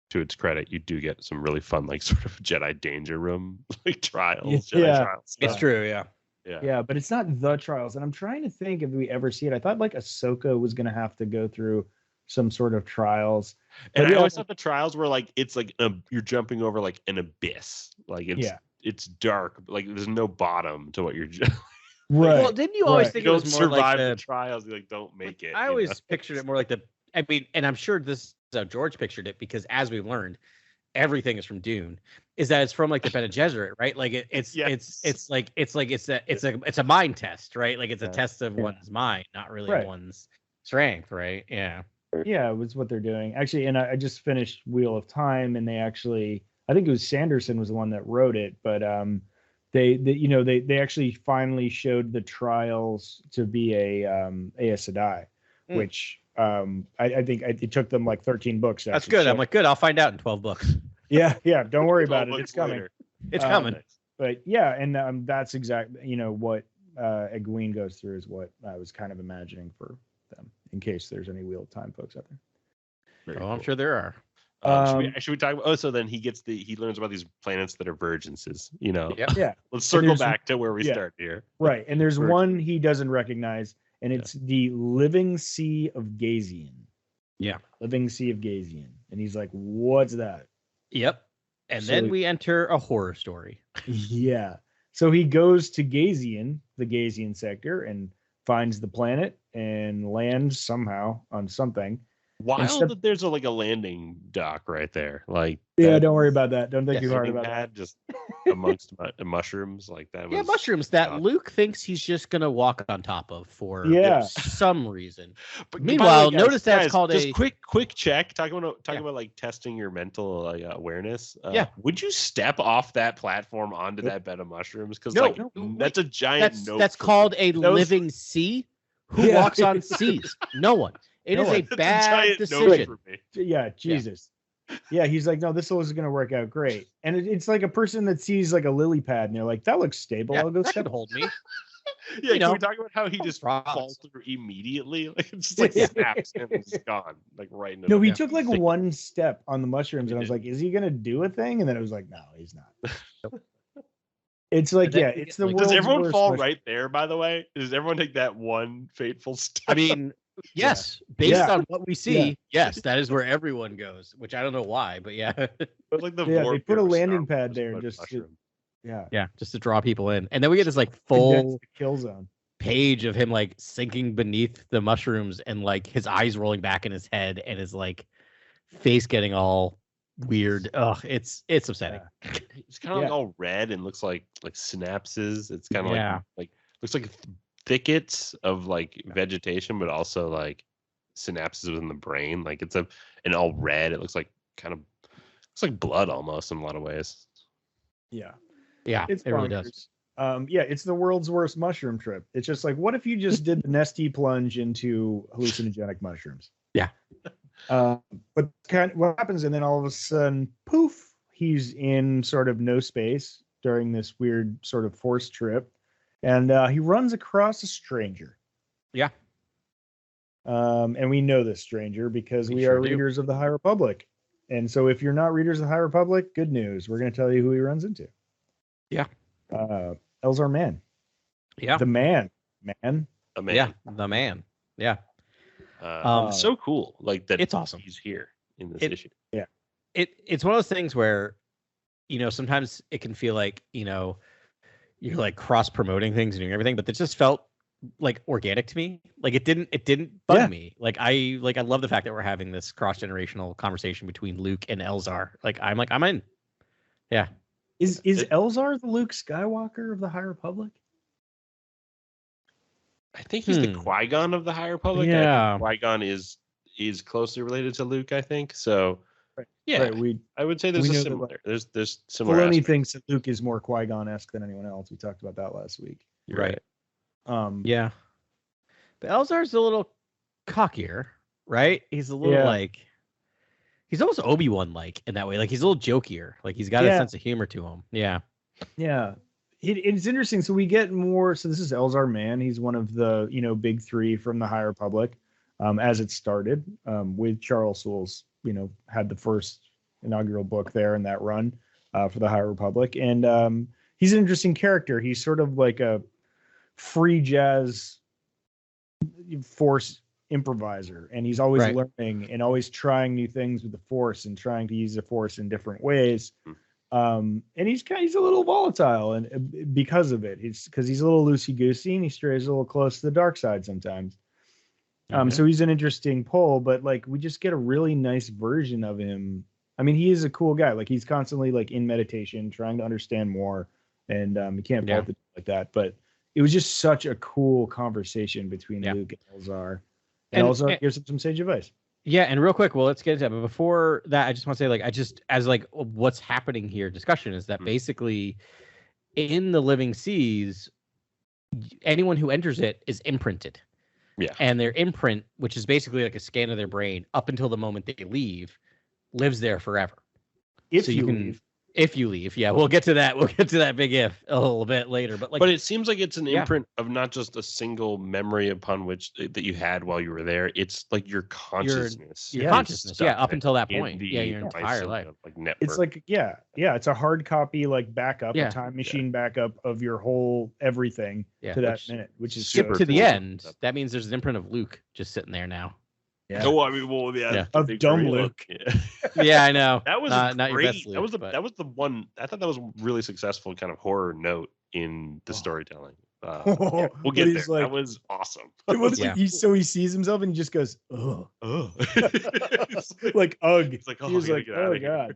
to its credit, you do get some really fun like sort of Jedi danger room like trials. Jedi Yeah. trials It's stuff. true, yeah. Yeah. Yeah, but it's not the trials. And I'm trying to think if we ever see it. I thought like Ahsoka was gonna have to go through some sort of trials. And But I yeah, always thought the trials were like it's like you're jumping over like an abyss. Like it's dark. Like there's no bottom to what you're. Right. Well, didn't you always right. think You it don't was more like survive the the trials. You like don't make it. I you always know? pictured it more like I mean, and I'm sure this is how George pictured it because as we've learned, everything is from Dune. Is that it's from like the Bene Gesserit, right? Like it's Yes. it's a mind test, right? Like it's a Yeah. test of Yeah. one's mind, not really Right. one's strength, right? Yeah. Yeah, it was what they're doing. Actually, and I just finished Wheel of Time, and they actually, I think it was Sanderson was the one that wrote it, but they actually finally showed the trials to be a Aes Sedai, Mm. which I think it took them like 13 books. to That's actually good. show I'm like, good, I'll find out in 12 books. yeah, don't worry about 12 it. books It's coming. later. It's Um, coming. But yeah, and that's exactly what Egwene goes through is what I was kind of imagining for them, in case there's any Wheel of Time folks out there. Very Oh, I'm cool. sure there are. Should we talk about? Oh, so then he learns about these planets that are virginses. Yep. Yeah, Let's circle there's- back to where we yeah. start here. right. And there's Virgin. one he doesn't recognize, and it's the Living Sea of Gazian. Yeah. Living Sea of Gazian. And he's like, what's that? Yep. And So- then we enter a horror story. Yeah. So he goes to Gazian, the Gazian sector, and finds the planet and lands somehow on something. Wild Instead- that there's a landing dock right there. Like Yeah, that don't worry about that. Don't think Yeah, too hard landing about that. pad just amongst mushrooms like that. Yeah, was- mushrooms that uh, Luke thinks he's just gonna walk on top of for Yeah. some reason. But by the Meanwhile, way, notice that's called just a- quick check. Talking Yeah. about like testing your mental awareness. Yeah. Would you step off that platform onto Nope. that bed of mushrooms? Because No, like no, that's a giant. That's for called me. a That was- living sea. Who Yeah. walks on seas? No one. It No is one. a That's a bad giant no decision. for me. Yeah, Jesus. Yeah, he's like, no, this is going to work out great. And it's like a person that sees like a lily pad and they're like, that looks stable. Yeah, I'll go that step. could hold me. Yeah, You can we know, talk about how he just rocks. falls through immediately? Like it's just like Yeah. snaps him and he's gone. Like right into No, the he Yeah. took like one step on the mushrooms, He and I was did. like, "Is he gonna do a thing?" And then it was like, "No, he's not." It's like, And then yeah, we it's get, the like- world's Does everyone worst fall mushroom. right there? By the way, does everyone take that one fateful step? I mean, yes, based Yeah. on what we see, yes, that is where everyone goes, which I don't know why, but yeah. But like the Yeah, they Vorp put a or Star landing Wars pad there mud just to- mushroom. Yeah, Yeah, just to draw people in. And then we get this like Condense full the kill zone. page of him like sinking beneath the mushrooms and like his eyes rolling back in his head and his like face getting all weird. Ugh, it's upsetting. It's kind of Yeah. like all red and looks like synapses. It's kind of Yeah. like looks like thickets of like Yeah. vegetation, but also like synapses within the brain. Like it's and all red. It looks like looks like blood almost in a lot of ways. Yeah, Yeah, it's it really does. bonkers. Yeah, it's the world's worst mushroom trip. It's just like, what if you just did the Nestea plunge into hallucinogenic mushrooms? Yeah. But kind of what happens, and then all of a sudden, poof, he's in sort of no space during this weird sort of forced trip, and he runs across a stranger. Yeah. And we know this stranger because we sure are do. readers of the High Republic. And so if you're not readers of the High Republic, good news. We're going to tell you who he runs into. Yeah. Elzar Mann. Yeah. The man. Man. A man. Yeah. The man. Yeah. It's so cool. Like that. It's awesome. He's here in this issue. Yeah. It's one of those things where, sometimes it can feel like, you're like cross promoting things and doing everything, but it just felt like organic to me. Like it didn't bug me. Like I love the fact that we're having this cross generational conversation between Luke and Elzar. I'm in. Yeah. Is Elzar the Luke Skywalker of the High Republic? I think he's the Qui-Gon of the High Republic. Yeah. I think Qui-Gon is closely related to Luke, I think. So yeah, Right, I would say there's we a know that, similar. There's similar. Filoni aspects. thinks that Luke is more Qui-Gon-esque than anyone else. We talked about that last week. You're right. Yeah. But Elzar's a little cockier, right? He's a little like, he's almost Obi-Wan like in that way. Like he's a little jokier. Like he's got a sense of humor to him. Yeah. Yeah. It's interesting. So we get more. So this is Elzar Mann. He's one of the, big three from the High Republic as it started with Charles Soule's, had the first inaugural book there in that run for the High Republic. And he's an interesting character. He's sort of like a free jazz Force improviser, and he's always learning and always trying new things with the Force and trying to use the Force in different ways. And he's a little volatile, and because of it, because he's a little loosey goosey and he strays a little close to the dark side sometimes. So he's an interesting pull, but like we just get a really nice version of him. I mean, he is a cool guy. Like he's constantly like in meditation, trying to understand more, and you can't fault it like that. But it was just such a cool conversation between Luke and Elzar. And Elzar gives him some sage advice. Yeah, and real quick, well, let's get into that. But before that, I just want to say, like, as what's happening here, discussion is that basically in the living seas, anyone who enters it is imprinted. Yeah. And their imprint, which is basically like a scan of their brain up until the moment they leave, lives there forever. If you leave. Yeah, we'll get to that. We'll get to that big if a little bit later. But it seems like it's an imprint of not just a single memory upon which that you had while you were there. It's like your consciousness. Your consciousness. Yeah, up until that point. Yeah, your entire life. Like network. It's like it's a hard copy like backup, a time machine backup of your whole everything to that minute, which is skip to the end. That means there's an imprint of Luke just sitting there now. Yeah. Oh, I mean, of dumb Luke. Yeah, I know. That was not great. Your best Luke, that was the one. I thought that was really successful kind of horror note in the storytelling. We'll get there. Like, that was awesome. So he sees himself and he just goes, "Ugh." Like ugh. It's like, he was like, "Oh god."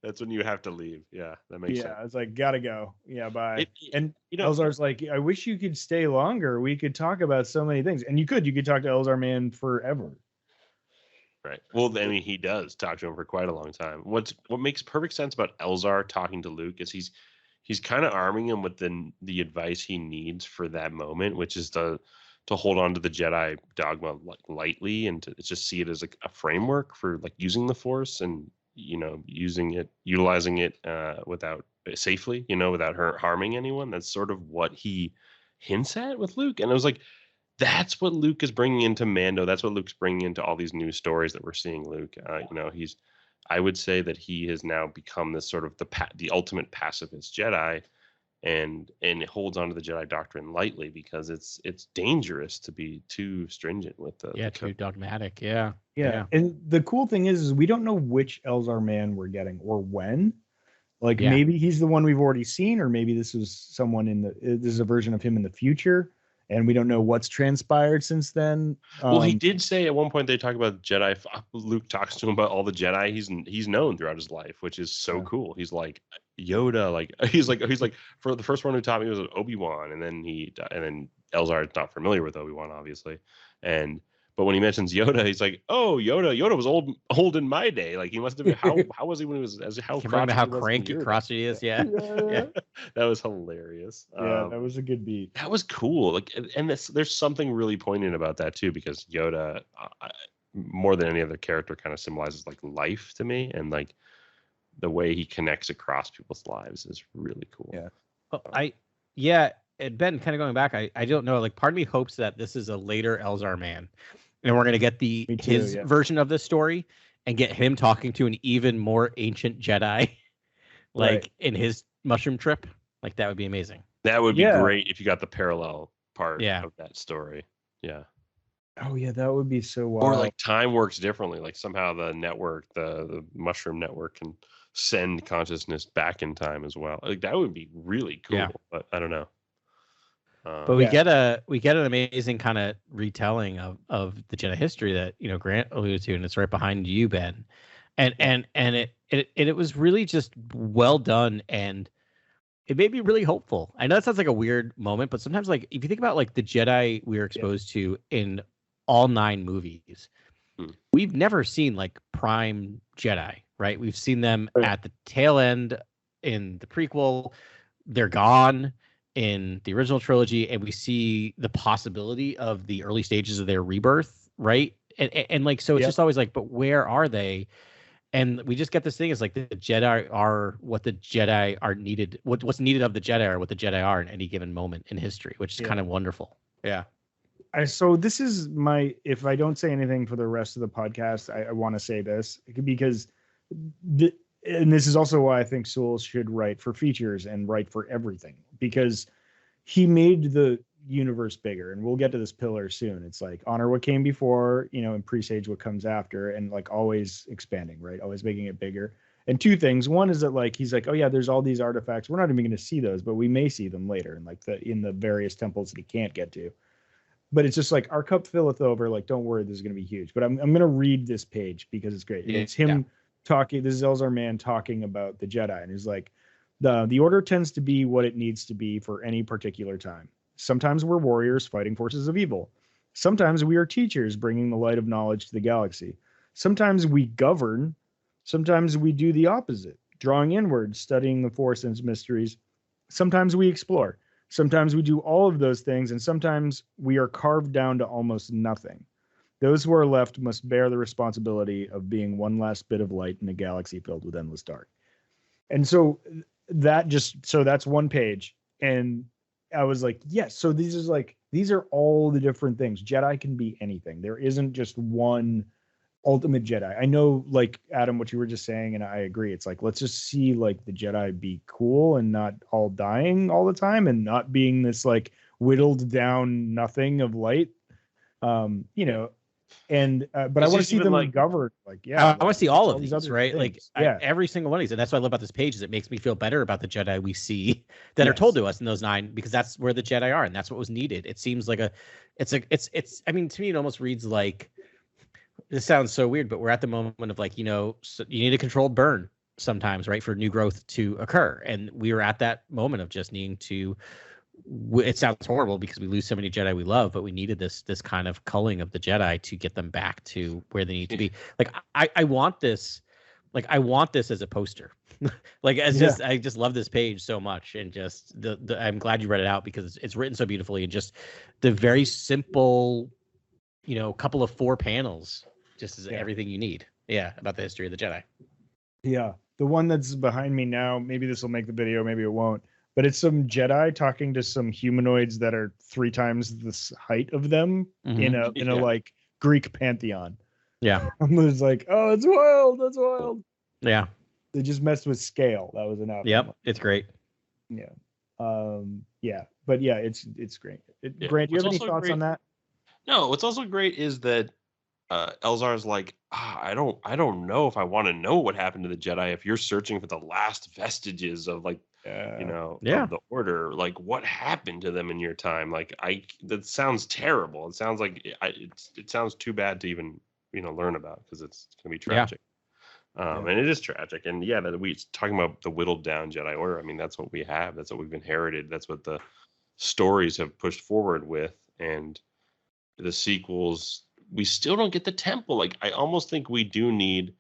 That's when you have to leave. Yeah, that makes sense. Yeah, it's like gotta go. Yeah, bye. And Elzar's like, I wish you could stay longer. We could talk about so many things, and you could talk to Elzar Mann forever. Right. Well, I mean, he does talk to him for quite a long time. What makes perfect sense about Elzar talking to Luke is he's kind of arming him with the advice he needs for that moment, which is to hold on to the Jedi dogma like lightly and to just see it as like a framework for like using the Force and utilizing it without safely, without harming anyone. That's sort of what he hints at with Luke, and I was like, that's what Luke is bringing into Mando. That's what Luke's bringing into all these new stories that we're seeing. Luke, I would say that he has now become this sort of the ultimate pacifist Jedi, and it holds onto the Jedi doctrine lightly because it's dangerous to be too stringent with too dogmatic. Yeah. And the cool thing is we don't know which Elzar Mann we're getting or when. Like maybe he's the one we've already seen, or maybe this was someone this is a version of him in the future. And we don't know what's transpired since then. Well, he did say at one point they talk about Jedi. Luke talks to him about all the Jedi he's known throughout his life, which is so cool. He's like Yoda, like he's like for the first one who taught me was Obi-Wan, and then Elzar is not familiar with Obi-Wan, obviously, but But when he mentions Yoda, he's like, "Oh, Yoda was old in my day. Like he must have been. How was he when he was how Can remember crotchety how he was when cranky you were crotchety he is? Yeah. Yeah. That was hilarious. Yeah, that was a good beat. That was cool. Like, and there's something really poignant about that too, because Yoda, more than any other character, kind of symbolizes like life to me, and like the way he connects across people's lives is really cool. Yeah. Well, and Ben, kind of going back, I don't know. Like, part of me hopes that this is a later Elzar man, and we're gonna get his version of this story and get him talking to an even more ancient Jedi, like in his mushroom trip. Like that would be amazing. That would be great if you got the parallel part of that story. Yeah. Oh yeah, that would be so wild. Or like time works differently. Like somehow the network, the mushroom network, can send consciousness back in time as well. Like that would be really cool. Yeah. But I don't know. But we get an amazing kind of retelling of the Jedi history that Grant alluded to, and it's right behind you, Ben. And it was really just well done, and it made me really hopeful. I know that sounds like a weird moment, but sometimes, like, if you think about like the Jedi we were exposed to in all 9 movies, we've never seen like prime Jedi, right? We've seen them at the tail end in the prequel. They're gone in the original trilogy, and we see the possibility of the early stages of their rebirth, right? And like, so it's just always like, but where are they? And we just get this thing is like the Jedi are what the Jedi are needed. What's needed of the Jedi are what the Jedi are in any given moment in history, which is kind of wonderful. Yeah. So this is if I don't say anything for the rest of the podcast, I want to say this because and this is also why I think Sewell should write for features and write for everything, because he made the universe bigger, and we'll get to this pillar soon. It's like honor what came before, and presage what comes after, and like always expanding, right? Always making it bigger. And 2 things. One is that like he's like, oh yeah, there's all these artifacts. We're not even going to see those, but we may see them later, and like in the various temples that he can't get to. But it's just like our cup filleth over. Like, don't worry, this is going to be huge. But I'm going to read this page because it's great. And it's him talking. This is Elzar Mann talking about the Jedi, and he's like, the order tends to be what it needs to be for any particular time. Sometimes we're warriors fighting forces of evil. Sometimes we are teachers bringing the light of knowledge to the galaxy. Sometimes we govern. Sometimes we do the opposite, drawing inward, studying the Force and its mysteries. Sometimes we explore. Sometimes we do all of those things, and sometimes we are carved down to almost nothing. Those who are left must bear the responsibility of being one last bit of light in a galaxy filled with endless dark. And so that's one page. And I was like, yes. So these are all the different things. Jedi can be anything. There isn't just one ultimate Jedi. I know, like Adam, what you were just saying, and I agree. It's like, let's just see like the Jedi be cool and not all dying all the time, and not being this like whittled down nothing of light. And but I want to see them like governed. Like, I want to see all of these, right? Like, every single one of these, and that's what I love about this page is it makes me feel better about the Jedi we see that are told to us in those 9, because that's where the Jedi are, and that's what was needed. It seems like it's. I mean, to me, it almost reads like, this sounds so weird, but we're at the moment of like, so you need a controlled burn sometimes, right, for new growth to occur, and we were at that moment of just needing to. It sounds horrible because we lose so many Jedi we love, but we needed this kind of culling of the Jedi to get them back to where they need to be. Like I want this, as a poster. I just love this page so much, and just I'm glad you read it out because it's written so beautifully, and just the very simple, couple of 4 panels just is everything you need. Yeah, about the history of the Jedi. Yeah, the one that's behind me now. Maybe this will make the video, maybe it won't. But it's some Jedi talking to some humanoids that are 3 times the height of them in a like Greek pantheon. Yeah. And it's like, oh, it's wild. That's wild. Yeah. They just messed with scale. That was enough. Yep. It's great. Yeah. Yeah. But yeah, it's great. Grant, do you have any thoughts on that? No, what's also great is that Elzar's like, I don't know if I want to know what happened to the Jedi if you're searching for the last vestiges of like of the order. Like, what happened to them in your time? Like, that sounds terrible. It sounds like it sounds too bad to even learn about, because it's gonna be tragic. And it is tragic. And that we talking about the whittled down Jedi Order. I mean, that's what we have. That's what we've inherited. That's what the stories have pushed forward with, and the sequels we still don't get the temple. Like, I almost think we do need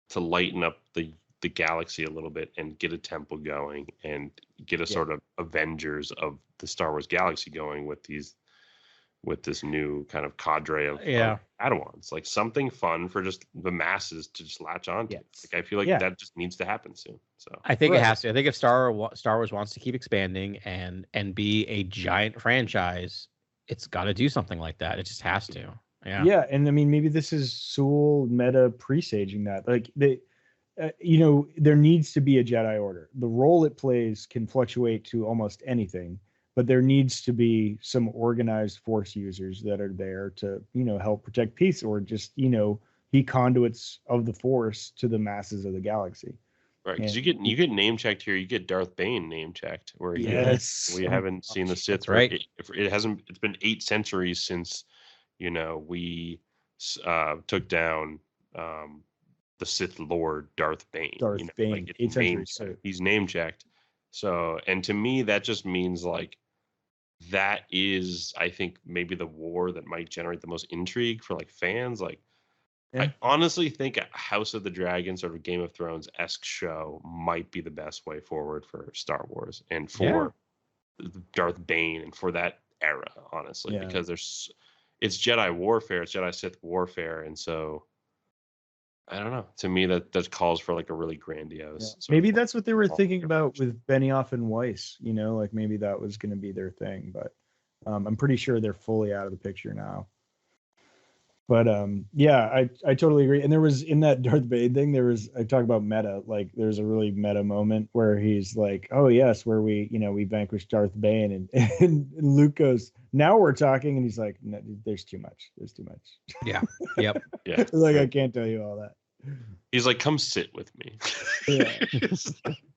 to lighten up the galaxy a little bit and get a temple going and get a sort of Avengers of the Star Wars galaxy going with this new kind of cadre of Padawans. Like, something fun for just the masses to just latch on to. Like, I feel like that just needs to happen soon. So I think it has to. I think if Star Wars wants to keep expanding and be a giant franchise, it's got to do something like that. It just has to. Yeah, and I mean, maybe this is Sewell meta presaging that. Like, there needs to be a Jedi Order. The role it plays can fluctuate to almost anything, but there needs to be some organized Force users that are there to, help protect peace, or just, be conduits of the Force to the masses of the galaxy. Right, because you get name checked here. You get Darth Bane name checked, where we haven't seen the Sith. Right, it's been 8 centuries since we took down the Sith Lord Darth Bane. Bane. Like, 8 centuries. He's name checked. So, and to me, that just means like that is, I think, maybe the war that might generate the most intrigue for like fans. Like, I honestly think a House of the Dragon, sort of Game of Thrones-esque show, might be the best way forward for Star Wars and for Darth Bane and for that era, honestly, because it's Jedi warfare, it's Jedi Sith warfare, and so I don't know. To me, that calls for like a really grandiose. Maybe that's what they were thinking about with Benioff and Weiss. Like maybe that was going to be their thing, but I'm pretty sure they're fully out of the picture now. But I totally agree. And there was, in that Darth Bane thing, I talk about meta. Like, there's a really meta moment where he's like, "Oh yes, where we vanquished Darth Bane," and Luke goes, "Now we're talking," and he's like, "No, there's too much. There's too much." Yeah. Yep. Yeah. Like, I can't tell you all that. He's like, "Come sit with me." Yeah.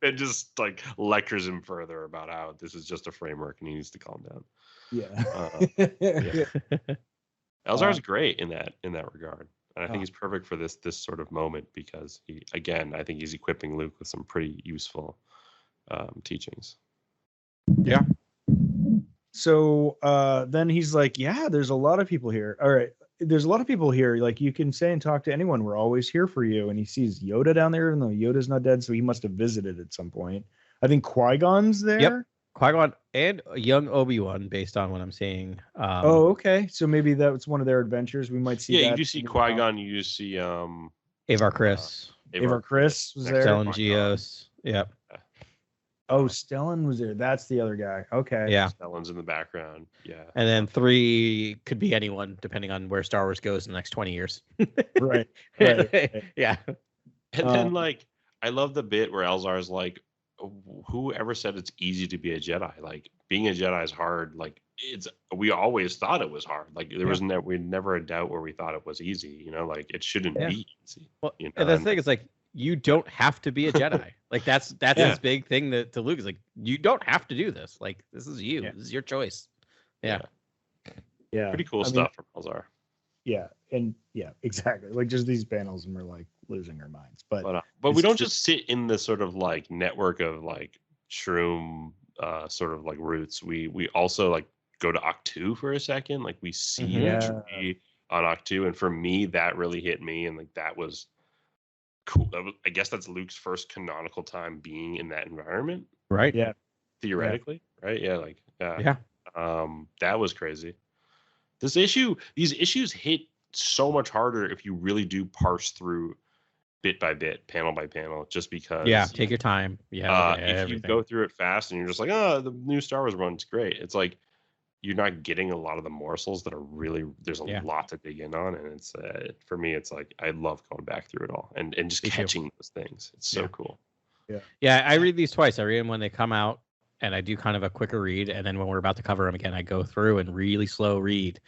And just like lectures him further about how this is just a framework and he needs to calm down. Yeah. Elzar's great in that regard, and I think he's perfect for this sort of moment, because I think he's equipping Luke with some pretty useful teachings. Yeah. So then he's like, "Yeah, there's a lot of people here. All right, there's a lot of people here. Like, you can say and talk to anyone. We're always here for you." And he sees Yoda down there, even though Yoda's not dead, so he must have visited at some point. I think Qui-Gon's there. Yep. Qui-Gon and a young Obi-Wan, based on what I'm seeing. Okay. So maybe that was one of their adventures. We might see. Yeah, you do see Qui-Gon. You do see Avar Kriss. Avar Kriss was there. Stellan Gios. Yep. Oh, Stellan was there. That's the other guy. Okay. Yeah. Stellan's in the background. Yeah. And then 3 could be anyone, depending on where Star Wars goes in the next 20 years. Right. Yeah. And then, like, I love the bit where Elzar's like, "Whoever said it's easy to be a Jedi? Like, being a Jedi is hard. Like, we always thought it was hard. Like, there was never a doubt where we thought it was easy. Like, it shouldn't be easy." Well, and the thing is, like, you don't have to be a Jedi. Like, that's his big thing to Luke, is like, you don't have to do this. Like, this is you. This is your choice. Yeah. Pretty cool stuff from Elzar. Yeah, and exactly. Like, just these panels, and we're like losing our minds. But we don't just sit in the sort of like network of like shroom sort of like roots. We also like go to Octu for a second. Like, we see the tree on Octu, and for me, that really hit me, and like that was cool. I guess that's Luke's first canonical time being in that environment. Right. Yeah. Theoretically. Yeah. Right. Yeah. Like, that was crazy. These issues hit so much harder if you really do parse through bit by bit, panel by panel, just because. Yeah. Take your time. Yeah. If you go through it fast and you're just like, "Oh, the new Star Wars one's great," it's like you're not getting a lot of the morsels that are really, there's a lot to dig in on. And it's, for me, it's like, I love going back through it all and just catching those things. It's so cool. Yeah. Yeah. I read these twice. I read them when they come out, and I do kind of a quicker read. And then when we're about to cover them again, I go through and really slow read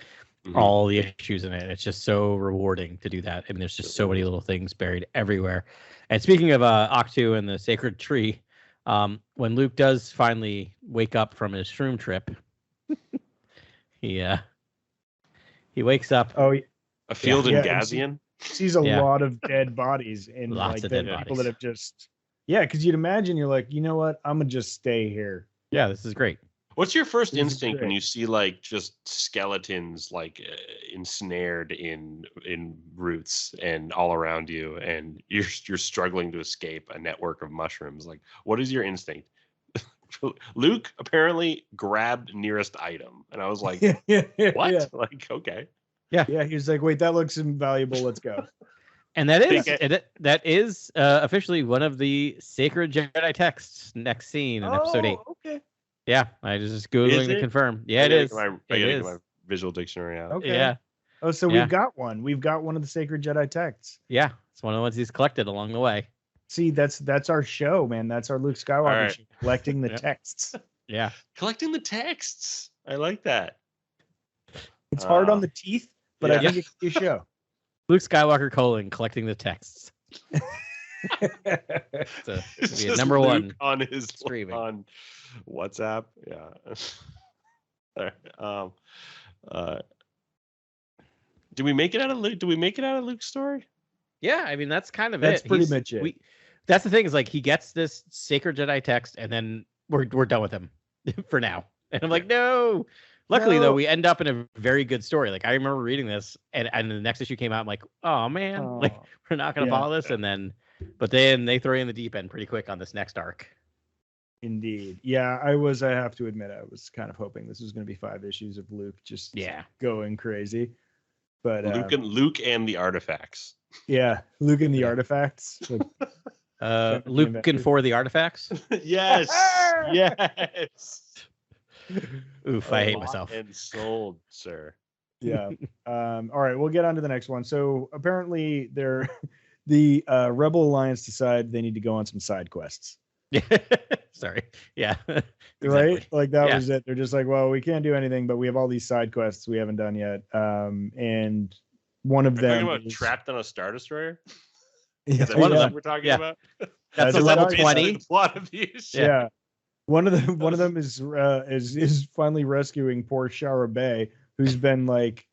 all the issues in it. It's just so rewarding to do that. And there's just so many little things buried everywhere. And speaking of Octu and the sacred tree, when Luke does finally wake up from his shroom trip, he wakes up. Oh, a field in Gazian. Sees a lot of dead bodies, and lots like of dead people bodies that have just because you'd imagine, you're like, you know what, I'm gonna just stay here. Yeah, this is great. What's your first This is instinct when great. you see like just skeletons like ensnared in roots and all around you, and you're struggling to escape a network of mushrooms? Like, what is your instinct? Luke apparently grabbed nearest item, and I was like, "What?" Yeah. Like, okay. Yeah, he was like, "Wait, that looks invaluable. Let's go." And that is Think that is officially one of the sacred Jedi texts. Next scene in episode 8. Okay. Yeah, I was just Is googling to it? confirm. Yeah, I it gotta is. get my- I It gotta is. get my visual dictionary out. Okay. Yeah, Oh, so Yeah. we've got one. We've got one of the sacred Jedi texts. yeah. It's one of the ones he's collected along the way. See, that's our show, man. That's our Luke Skywalker All right. show, collecting the Yeah. texts. Yeah. Collecting the texts. I like that. It's hard on the teeth, but I yeah. think it's your show. Luke Skywalker collecting the texts. It's be a just number Luke one on his streaming. on WhatsApp. Yeah. All right. Do we make it out of Luke? Do we make it out of Luke's story? Yeah, I mean that's kind of That's it. pretty much it. That's the thing is like he gets this sacred Jedi text and then we're done with him for now. And I'm like, no. Luckily though, we end up in a very good story. Like I remember reading this and the next issue came out. I'm like, oh man, like we're not gonna follow this. But then they throw you in the deep end pretty quick on this next arc. Indeed. Yeah, I have to admit, I was kind of hoping this was going to be 5 issues of Luke just going crazy. But Luke and the artifacts. Yeah, Luke and the artifacts. Like, Luke and for the artifacts. Yes. Yes. Oof, I hate myself. And sold, sir. Yeah. All right, we'll get on to the next one. So apparently the Rebel Alliance decide they need to go on some side quests. Sorry. Yeah. Right? Like that was it. They're just like, well, we can't do anything, but we have all these side quests we haven't done yet. And one of them talking about trapped on a Star Destroyer. Yeah, Is that one of them we're talking about? That's a level 20. The plot of the issue. Yeah. One of them is finally rescuing poor Shara Bay, who's been like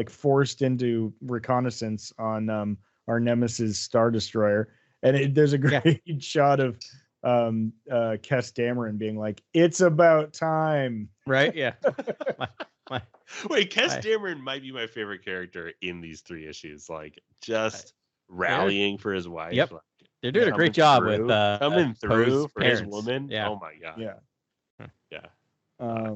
forced into reconnaissance on our nemesis Star Destroyer. And there's a great shot of Kes Dameron being like, "It's about time." Right? Yeah. Wait, Kes Dameron might be my favorite character in these 3 issues. Like just rallying for his wife. Yep. Like, they're doing a great job with coming through Poe's for his parents. woman. Yeah. Oh my god. Yeah.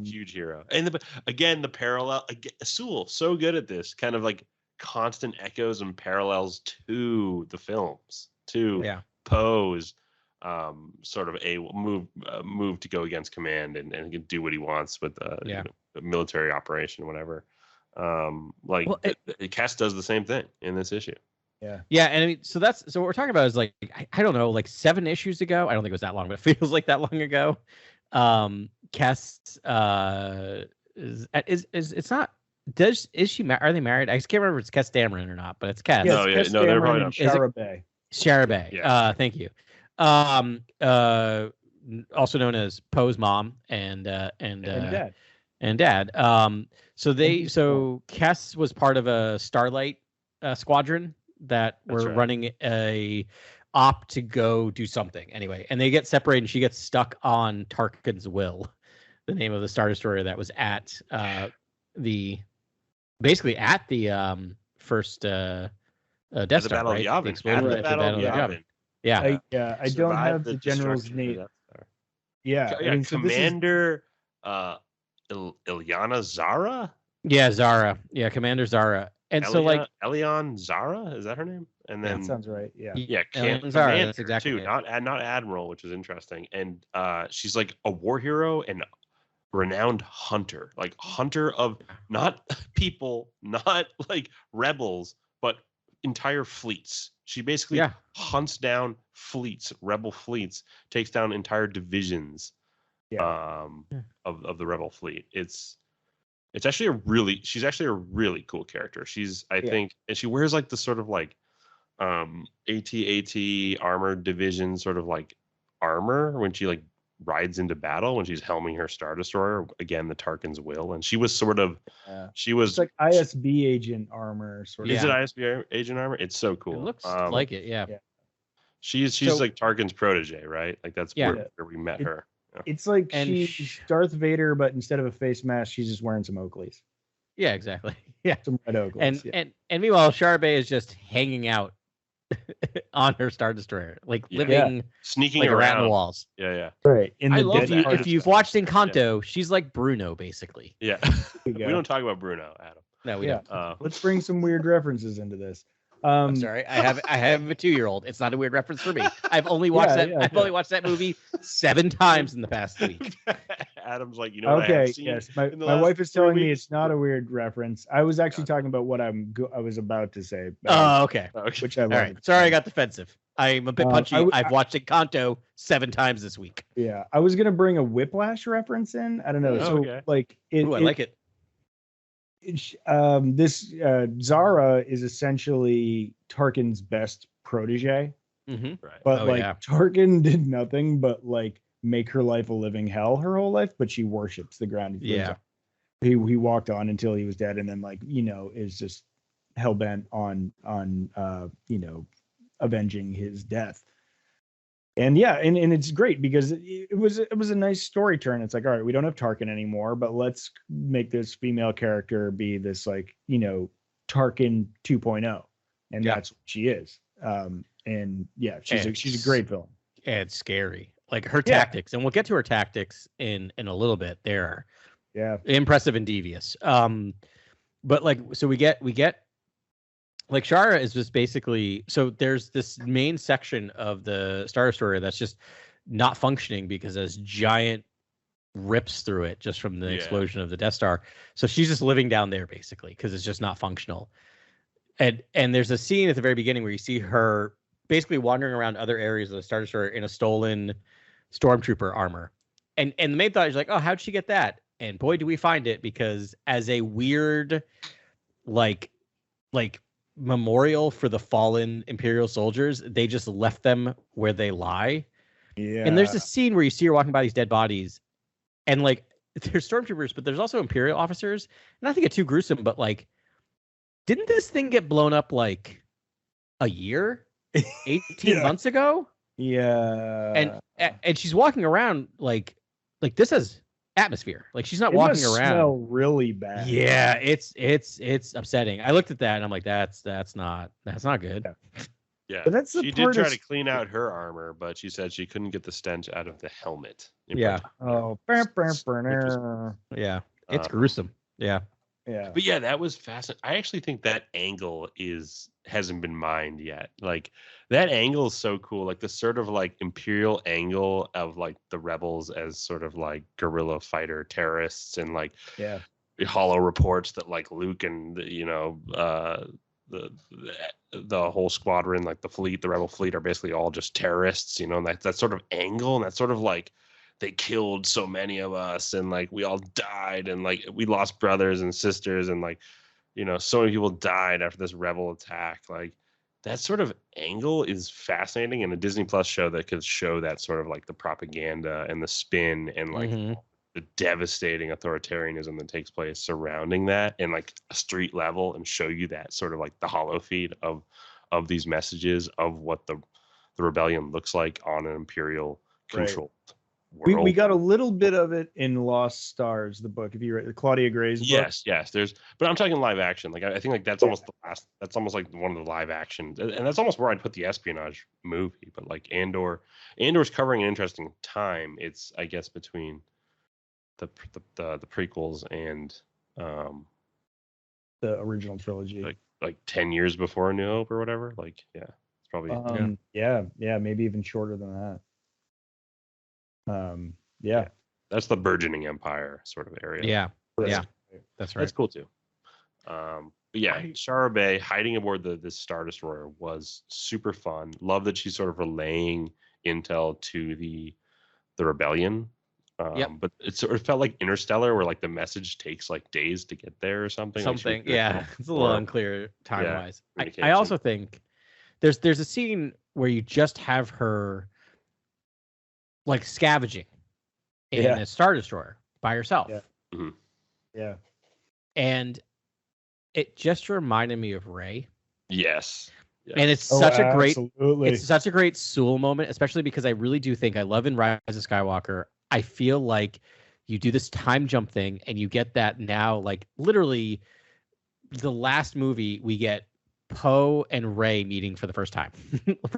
Huge hero. And the parallel. Sewell so good at this kind of like constant echoes and parallels to the films, to Poe's sort of a move to go against command and can do what he wants with the military operation, whatever. Kes does the same thing in this issue. Yeah, and I mean, so what we're talking about is like I don't know, like 7 issues ago. I don't think it was that long, but it feels like that long ago. Kes is it's not. Is she are they married? I just can't remember if it's Kes Dameron or not, but it's Kes. No, they're probably not. Shara Bay. Shara Bay. Yeah. Thank you. Also known as Poe's mom and dad. So Kes was part of a Starlight squadron that were running a op to go do something anyway, and they get separated and she gets stuck on Tarkin's Will, the name of the Star Destroyer that was at the first Death Star, Battle right? of Yavin. The explosion at the Battle of Yavin. Yeah. I don't have the general's name. Yeah, Commander Ilyana Zara. Yeah, Zara. Yeah, Commander Zara. And Elion Zara, is that her name? And then that sounds right. Yeah. Zara. Commander, that's exactly too, it. not Admiral, which is interesting. And she's like a war hero and renowned hunter, like hunter of not people, not like rebels, but entire fleets. She basically hunts down fleets, rebel fleets, takes down entire divisions of the rebel fleet. She's actually a really cool character. I think, and she wears like the sort of like AT-AT armored division sort of like armor when she like rides into battle, when she's helming her Star Destroyer, again the Tarkin's Will. And she was sort of it's like ISB agent armor sort of. Is it ISB agent armor? It's so cool. It looks like it. Yeah. She's like Tarkin's protege, right? Like that's where we met her. It's like And she's Darth Vader, but instead of a face mask, she's just wearing some Oakleys, Yeah, exactly. Yeah. some red Oakleys. And meanwhile, Charbet is just hanging out on her Star Destroyer, like living sneaking like around the around. walls. Yeah. Right. In I the love dead that. If you've watched Encanto, she's like Bruno, basically. Yeah. we We don't talk about Bruno, Adam. No, we Yeah. don't. Let's bring some weird references into this. I'm sorry. I have a 2-year-old. It's not a weird reference for me. I've only watched only watched that movie 7 times in the past week. Adam's like, you know what I have seen yes. My in the last wife is 3 telling me weeks? it's not a weird reference. I was actually talking about what I was about to say. Oh, okay. Which I love. All right. Sorry, I got defensive. I'm a bit punchy. I've watched Encanto 7 times this week. Yeah, I was gonna bring a Whiplash reference in. I don't know. Oh, So okay. like, I like it. This Zara is essentially Tarkin's best protege, Mm-hmm. Right. but Oh, like yeah. Tarkin did nothing but like make her life a living hell her whole life, but she worships the ground. Yeah. He walked on until he was dead, and then like is just hell bent on avenging his death. And yeah, and it's great because it was a nice story turn. It's like, all right, we don't have Tarkin anymore, but let's make this female character be this like, Tarkin 2.0. And that's what she is. And yeah, she's a great villain. And it's scary. Like her tactics, and we'll get to her tactics in a little bit. They're impressive and devious. But like, so we get like Shara is just basically, so there's this main section of the Star Destroyer that's just not functioning because there's giant rips through it just from the explosion of the Death Star. So she's just living down there basically because it's just not functional. And there's a scene at the very beginning where you see her basically wandering around other areas of the Star Destroyer in a stolen stormtrooper armor. And the main thought is like, oh, how'd she get that? And boy, do we find it, because as a weird like memorial for the fallen Imperial soldiers, they just left them where they lie. Yeah. And there's a scene where you see her walking by these dead bodies, and like there's stormtroopers, but there's also Imperial officers. And I think it's too gruesome, but like, didn't this thing get blown up like a year, 18 months ago? Yeah. And she's walking around like this has atmosphere. Like she's not walking around. Smell really bad. Yeah, it's upsetting. I looked at that and I'm like, that's not good. Yeah, but that's she did try to clean out her armor, but she said she couldn't get the stench out of the helmet. Yeah. Oh, yeah. It's gruesome. Yeah. Yeah. But yeah, that was fascinating. I actually think that angle hasn't been mined yet. Like that angle is so cool. Like the sort of like Imperial angle of like the rebels as sort of like guerrilla fighter terrorists, and like hollow reports that like Luke and the whole squadron, like the rebel fleet, are basically all just terrorists. And that sort of angle, and that sort of like, they killed so many of us, and like we all died, and like we lost brothers and sisters, and like so many people died after this rebel attack. Like that sort of angle is fascinating, and a Disney Plus show that could show that sort of like the propaganda and the spin and like the devastating authoritarianism that takes place surrounding that, and like a street level, and show you that sort of like the hollow feed of these messages of what the rebellion looks like on an Imperial controlled world. We got a little bit of it in Lost Stars, the book. If you read Claudia Gray's book. Yes. But I'm talking live action. Like I think like that's almost the last. That's almost like one of the live action, and that's almost where I'd put the espionage movie. But like Andor's covering an interesting time. It's, I guess, between the prequels and the original trilogy, like 10 years before A New Hope or whatever. Like it's probably maybe even shorter than that. That's the burgeoning empire sort of area. That's right. That's cool too. But yeah, Shara Bay hiding aboard this Star Destroyer was super fun. Love that she's sort of relaying intel to the rebellion. But it sort of felt like Interstellar, where like the message takes like days to get there or something. It's a little unclear time wise. I also think there's a scene where you just have her like scavenging in a Star Destroyer by herself. And it just reminded me of Rey. Yes. And it's such a great Sewell moment, especially because I really do think I love in Rise of Skywalker. I feel like you do this time jump thing and you get that now, like literally the last movie we get Poe and Rey meeting for the first time,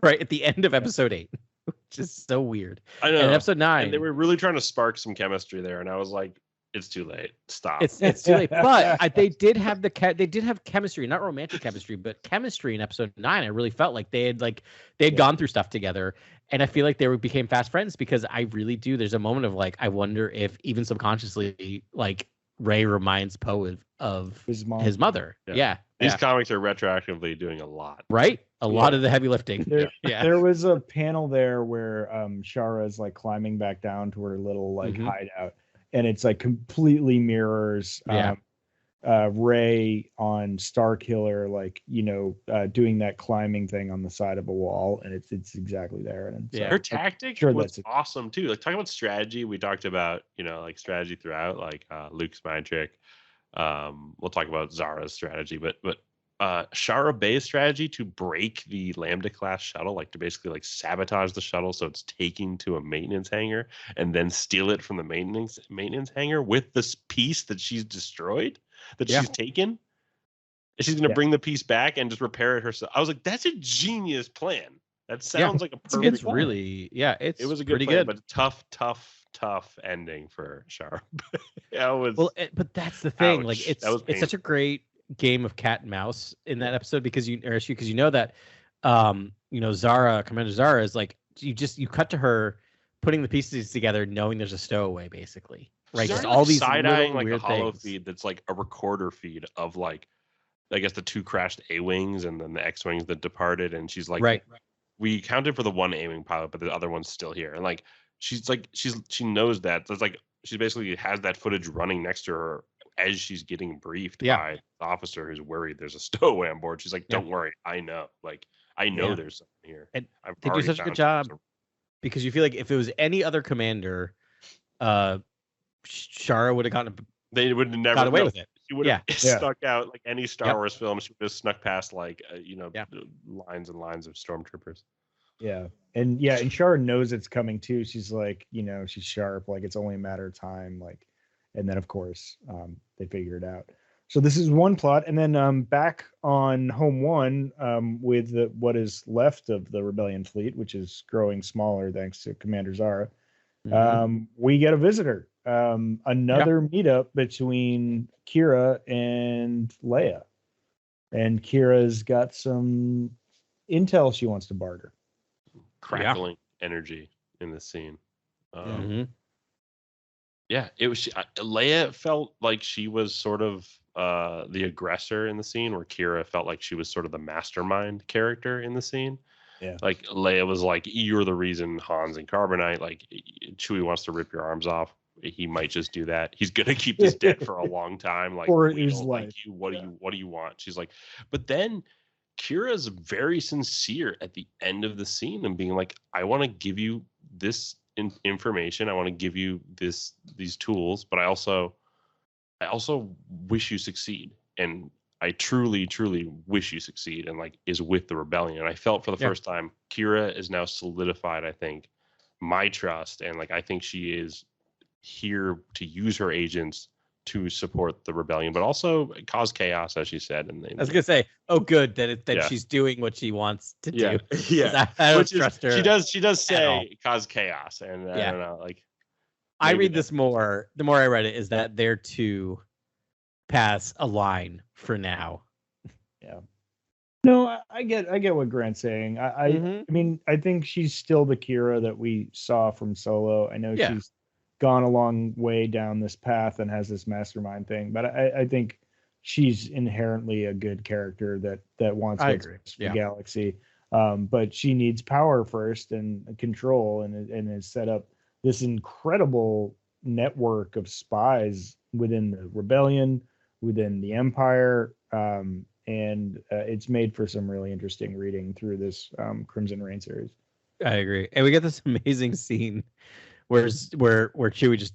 right at the end of episode 8, which is so weird. I know. And episode 9, and they were really trying to spark some chemistry there, and I was like, it's too late. Stop. It's too late. But they did have chemistry, not romantic chemistry, but chemistry in episode 9. I really felt like they had gone through stuff together, and I feel like they became fast friends because I really do. There's a moment of like, I wonder if even subconsciously, like Rey reminds Poe of his mother. Yeah. These comics are retroactively doing a lot. Right? A lot of the heavy lifting. There was a panel there where Shara is like climbing back down to her little like hideout, and it's like completely mirrors Rey on Starkiller, like doing that climbing thing on the side of a wall, and it's exactly there. And her tactic was awesome too. Like talking about strategy, we talked about like strategy throughout, like Luke's magic. We'll talk about Zara's strategy, but Shara Bay's strategy to break the Lambda class shuttle, like to basically like sabotage the shuttle so it's taken to a maintenance hangar and then steal it from the maintenance hangar with this piece that she's destroyed, that she's taken. And she's going to bring the piece back and just repair it herself. I was like, that's a genius plan. That sounds like a perfect plan. Really, it was a good plan, good. But tough ending for Shara. But that's the thing. Like it's such a great game of cat and mouse in that episode because you know that Zara, Commander Zara is like you cut to her putting the pieces together, knowing there's a stowaway, basically, right? Just all these side-eyeing like a hollow things. feed that's like a recorder feed of like, I guess the 2 crashed A-wings and then the X-wings that departed, and she's like, right. We counted for the 1 A-wing pilot, but the other one's still here, and like she knows that. That's like she basically has that footage running next to her as she's getting briefed by the officer who's worried there's a stowaway on board. She's like, don't worry, I know. Like, I know there's something here. And they do such a good job because you feel like if it was any other commander, Shara would have they would have never got away with it. She would have stuck out like any Star Wars film. She would have snuck past like, lines and lines of stormtroopers. Yeah. And Shara knows it's coming too. She's like, she's sharp. Like it's only a matter of time. Like, and then of course they figure it out. So this is one plot, and then back on Home One with what is left of the Rebellion fleet, which is growing smaller thanks to Commander Zara. We get a visitor, another meetup between Kira and Leia, and Kira's got some intel she wants to barter. Crackling energy in the scene. Yeah, it was. Leia felt like she was sort of the aggressor in the scene, where Kira felt like she was sort of the mastermind character in the scene. Yeah, like Leia was like, "You're the reason Han's in carbonite. Like Chewie wants to rip your arms off. He might just do that. He's gonna keep this dead for a long time. Like, or we don't like you. What do you want?" She's like, but then Kira's very sincere at the end of the scene and being like, "I want to give you this information. I want to give you these tools, but I also wish you succeed, and I truly wish you succeed," and like is with the rebellion. And I felt for the first time Kira is now solidified, I think, my trust, and like I think she is here to use her agents to support the rebellion, but also cause chaos, as she said. And I was gonna say, oh, good that she's doing what she wants to do. Yeah, I don't trust her. She does say cause chaos, and I don't know, like I read this more. The more I read it, is that they're to pass a line for now. Yeah. No, I get what Grant's saying. I mean, I think she's still the Kira that we saw from Solo. I know she's gone a long way down this path and has this mastermind thing, but I think she's inherently a good character that wants the galaxy. But she needs power first and control, and has set up this incredible network of spies within the rebellion, within the Empire, and it's made for some really interesting reading through this Crimson Reign series. I agree, and we get this amazing scene where Chewie just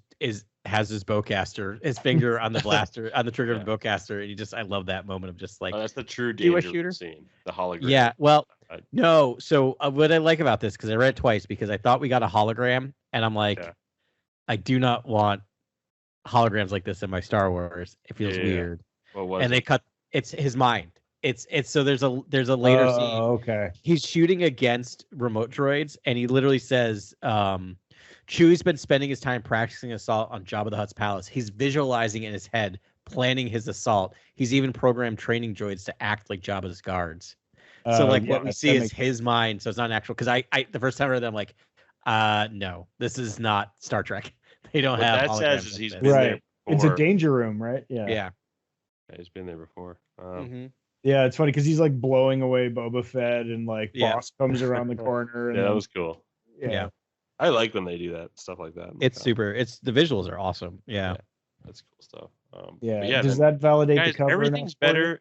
has his bowcaster, his finger on the blaster, on the trigger of the bowcaster, and I love that moment of just like, that's the true danger scene, the hologram. Yeah, well, no. So what I like about this, because I read it twice, because I thought we got a hologram, and I'm like, I do not want holograms like this in my Star Wars. It feels weird. What was And it? they cut. It's his mind. It's so there's a later scene. Okay. He's shooting against remote droids, and he literally says, Chewie's been spending his time practicing assault on Jabba the Hutt's palace. He's visualizing in his head, planning his assault. He's even programmed training droids to act like Jabba's guards. So like what we see is his mind. So it's not an actual. Because I the first time I read that, I'm like, no, this is not Star Trek. They don't What have. that says is like he's this. been there Right. It's a before. danger room, right? Yeah. Yeah, he's been there before. Mhm. Yeah, it's funny because he's like blowing away Boba Fett, and like Yeah. Boss comes around the corner. And Yeah, that then- was cool. Yeah. I like when they do that stuff like that. It's super. It's the visuals are awesome. Yeah. That's cool stuff. Yeah. but yeah, Does man, that validate guys, the cover? everything's better.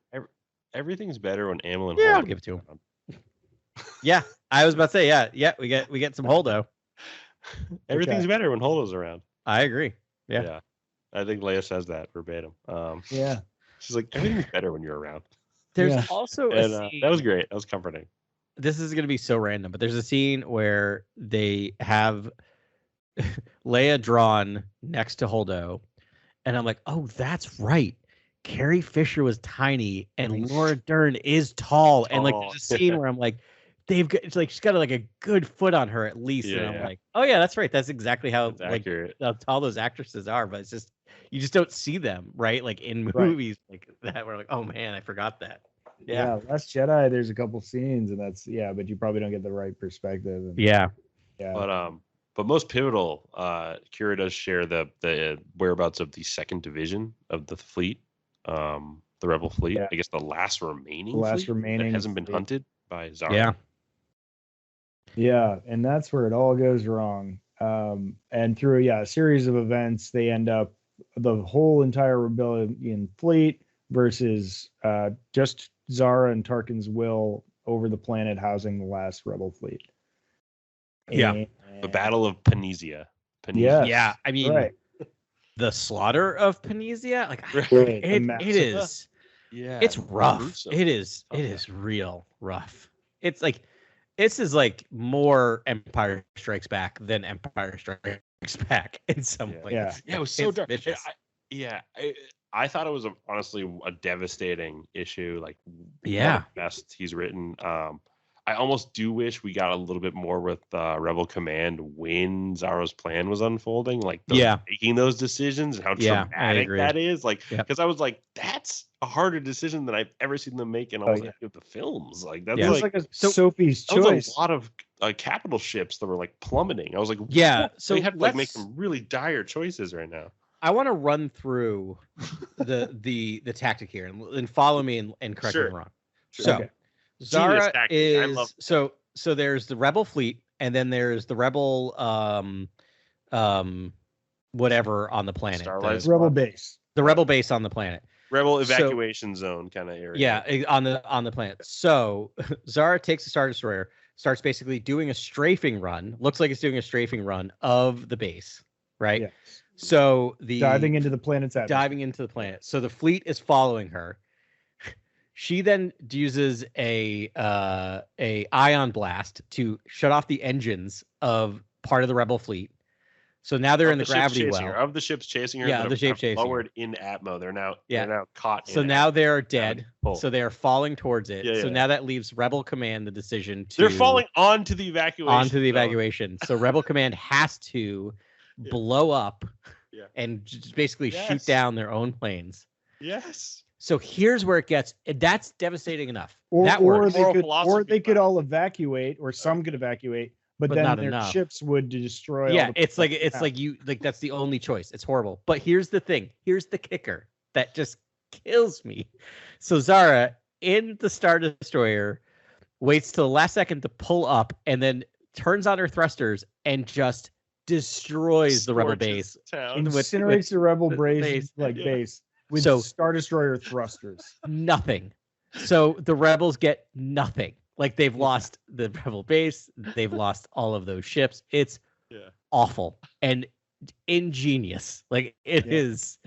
Everything's better when Amilyn. Yeah, I'll Holden give it to him. is around. Yeah, I was about to say, yeah, we get some Holdo. Everything's better when Holdo's around. I agree. Yeah. I think Leia says that verbatim. Yeah. She's like, everything's better when you're around. There's Yeah. also a And scene. that was great. That was comforting. This is going to be so random, but there's a scene where they have Leia drawn next to Holdo, and I'm like, oh, that's right. Carrie Fisher was tiny, and Laura Dern is tall, and like there's a scene where I'm like, it's like she's got like a good foot on her at least, and I'm Yeah. like, oh yeah, that's right. That's exactly how It's like accurate. how tall those actresses are, but it's just you just don't see them, right? Like in Right. movies like that, we're like, oh man, I forgot that. Yeah. Last Jedi, there's a couple scenes, and that's but you probably don't get the right perspective. And, Yeah. But most pivotal, Kira does share the whereabouts of the second division of the fleet, the Rebel fleet. Yeah. I guess the last remaining Last fleet remaining that hasn't been fleet. hunted by Zara. Yeah. Yeah, and that's where it all goes wrong. And through a series of events, they end up the whole entire rebellion fleet versus just Zara and Tarkin's will over the planet housing the last rebel fleet. Yeah. And- The Battle of Panisia. Yes, Yeah, I mean, right. the slaughter of Panisia, like Right. The it is, Yeah, it's rough. gruesome. It is real rough. It's like this is like more Empire Strikes Back than Empire Strikes Back in some ways. Yeah. Yeah, it was so It's dark. vicious. I thought it was honestly a devastating issue. Like, one Yeah. of the best he's written. I almost do wish we got a little bit more with Rebel Command when Zara's plan was unfolding, like making those decisions and how Yeah, I traumatic agree. that is. Like, Yep. because I was like, that's a harder decision than I've ever seen them make in almost yeah. any of the films. Like, that's Yeah. It was like like a so- Sophie's that was choice. a lot of capital ships that were like plummeting. I was like, Yeah, what? so we have to like make let's- some really dire choices right now. I want to run through the tactic here and follow me and correct me if I'm wrong. So Okay. Zara tactic. I is love- so there's the Rebel fleet, and then there's the Rebel whatever on the planet. Starlight Rebel base. The Rebel base on the planet. Rebel So- evacuation zone kind of area. Yeah, on the planet. So Zara takes a Star Destroyer, starts basically doing a strafing run. Looks like it's doing a strafing run of the base, right? Yes. So Diving into the planet's atmosphere. diving into the planet. So the fleet is following her. She then uses a ion blast to shut off the engines of part of the Rebel fleet. So now they're in the ships gravity chasing well. her. Of the ships chasing her. Yeah, that the are ships chasing her. lowered in Atmo. They're now caught. So in now Atmo. they're dead. Pull. So they are falling towards it. Yeah, So yeah. now that leaves Rebel Command the decision to they're falling onto the evacuation. onto the zone. evacuation. So Rebel Command has to Yeah. blow up Yeah. and just basically shoot Yes. down their own planes. Yes. So here's where it gets. That's devastating enough. Or, that or works. they Moral could, philosophy could all evacuate, or some could evacuate, but But then not their enough. ships would destroy. all Yeah, the it's like planets. that's the only choice. It's horrible. But here's the thing. Here's the kicker that just kills me. So Zara in the Star Destroyer waits till the last second to pull up and then turns on her thrusters and just destroys the Rebel Scorches base. town. incinerates the rebel the base, base. Yeah. base with So- Star Destroyer thrusters. Nothing. So the rebels get nothing. Like they've lost the rebel base, they've lost all of those ships. It's Yeah. awful and ingenious. Like it Yeah. is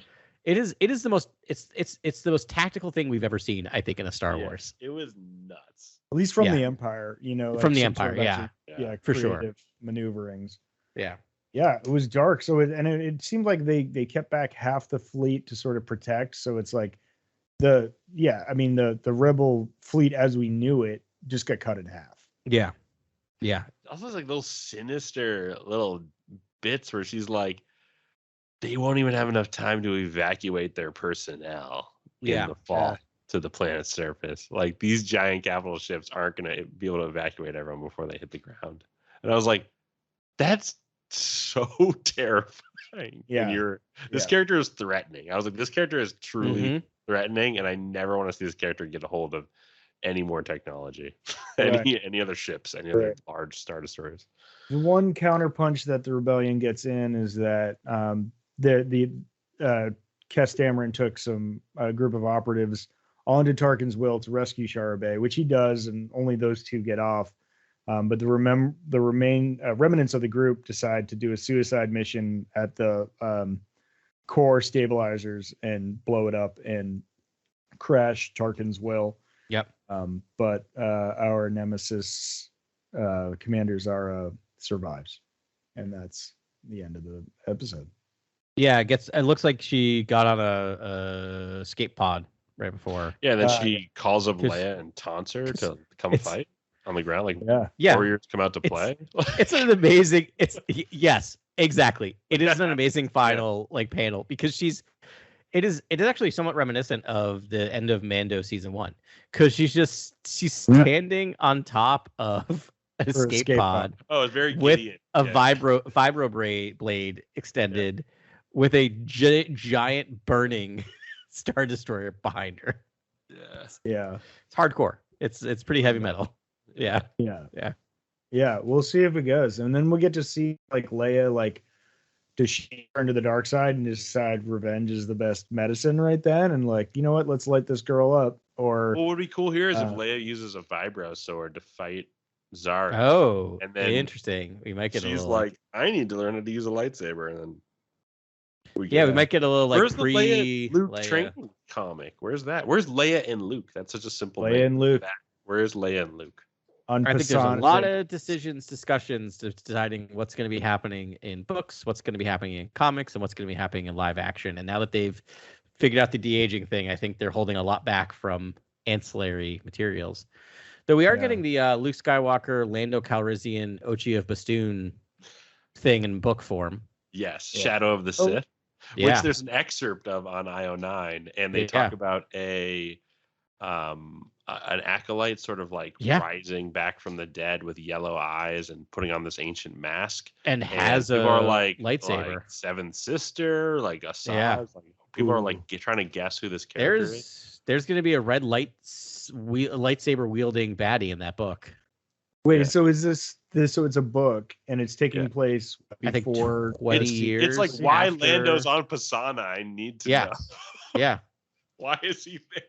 the most it's the most tactical thing we've ever seen, I think, in a Star Yeah. Wars. It was nuts. At least from Yeah. the Empire, From the some sort Empire, of yeah. actually, For sure. creative maneuverings. Yeah. Yeah, it was dark. So it seemed like they kept back half the fleet to sort of protect. So it's like the rebel fleet as we knew it just got cut in half. Yeah. Yeah. Also, it's like those sinister little bits where she's like, they won't even have enough time to evacuate their personnel in the fall to the planet's surface. Like, these giant capital ships aren't going to be able to evacuate everyone before they hit the ground. And I was like, that's so terrifying. Yeah. And this character is threatening. I was like, this character is truly threatening, and I never want to see this character get a hold of any more technology, any other ships, any other large Star Destroyers. The one counterpunch that the rebellion gets in is that Kes Dameron took a group of operatives onto Tarkin's will to rescue Shara, which he does, and only those two get off. But the remnants of the group decide to do a suicide mission at the core stabilizers and blow it up and crash Tarkin's will. Yep. But our nemesis, Commander Zara, survives, and that's the end of the episode. Yeah, it looks like she got on a escape pod right before. Yeah, and then she calls up Leia and taunts her to come fight on the ground, like warriors come out to play. It's an amazing. Yes, exactly. It is an amazing final panel because it is actually somewhat reminiscent of the end of Mando season 1 because she's standing on top of an escape pod. Oh, it's very with Gideon. a vibro blade extended with a giant burning Star Destroyer behind her. Yeah. It's hardcore. It's pretty heavy metal. Yeah. We'll see if it goes, and then we'll get to see Leia, does she turn to the dark side and decide revenge is the best medicine right then, and you know what, let's light this girl up? Or what would be cool here is if Leia uses a vibro sword to fight Zara. Oh, and then interesting. We might get she's a little I need to learn how to use a lightsaber, and then we might get a little where's pre the Leia Luke Leia training comic? Where's that? Where's Leia and Luke? That's such a simple Leia name. and Luke. Where's Leia and Luke? I think there's a lot of discussions deciding what's going to be happening in books, what's going to be happening in comics, and what's going to be happening in live action. And now that they've figured out the de-aging thing, I think they're holding a lot back from ancillary materials. Though we are getting the Luke Skywalker, Lando Calrissian, Ochi of Bastoon thing in book form. Yes, Shadow of the Sith, which there's an excerpt of on IO9, and they talk about an acolyte sort of rising back from the dead with yellow eyes and putting on this ancient mask, and has a lightsaber, Seventh Sister, Asajj. People are trying to guess who this character is. There's going to be a red lightsaber wielding baddie in that book. Wait, so is this? So it's a book, and it's taking place before 20 years. It's why Lando's on Pisana. I need to know. Yeah. Why is he there?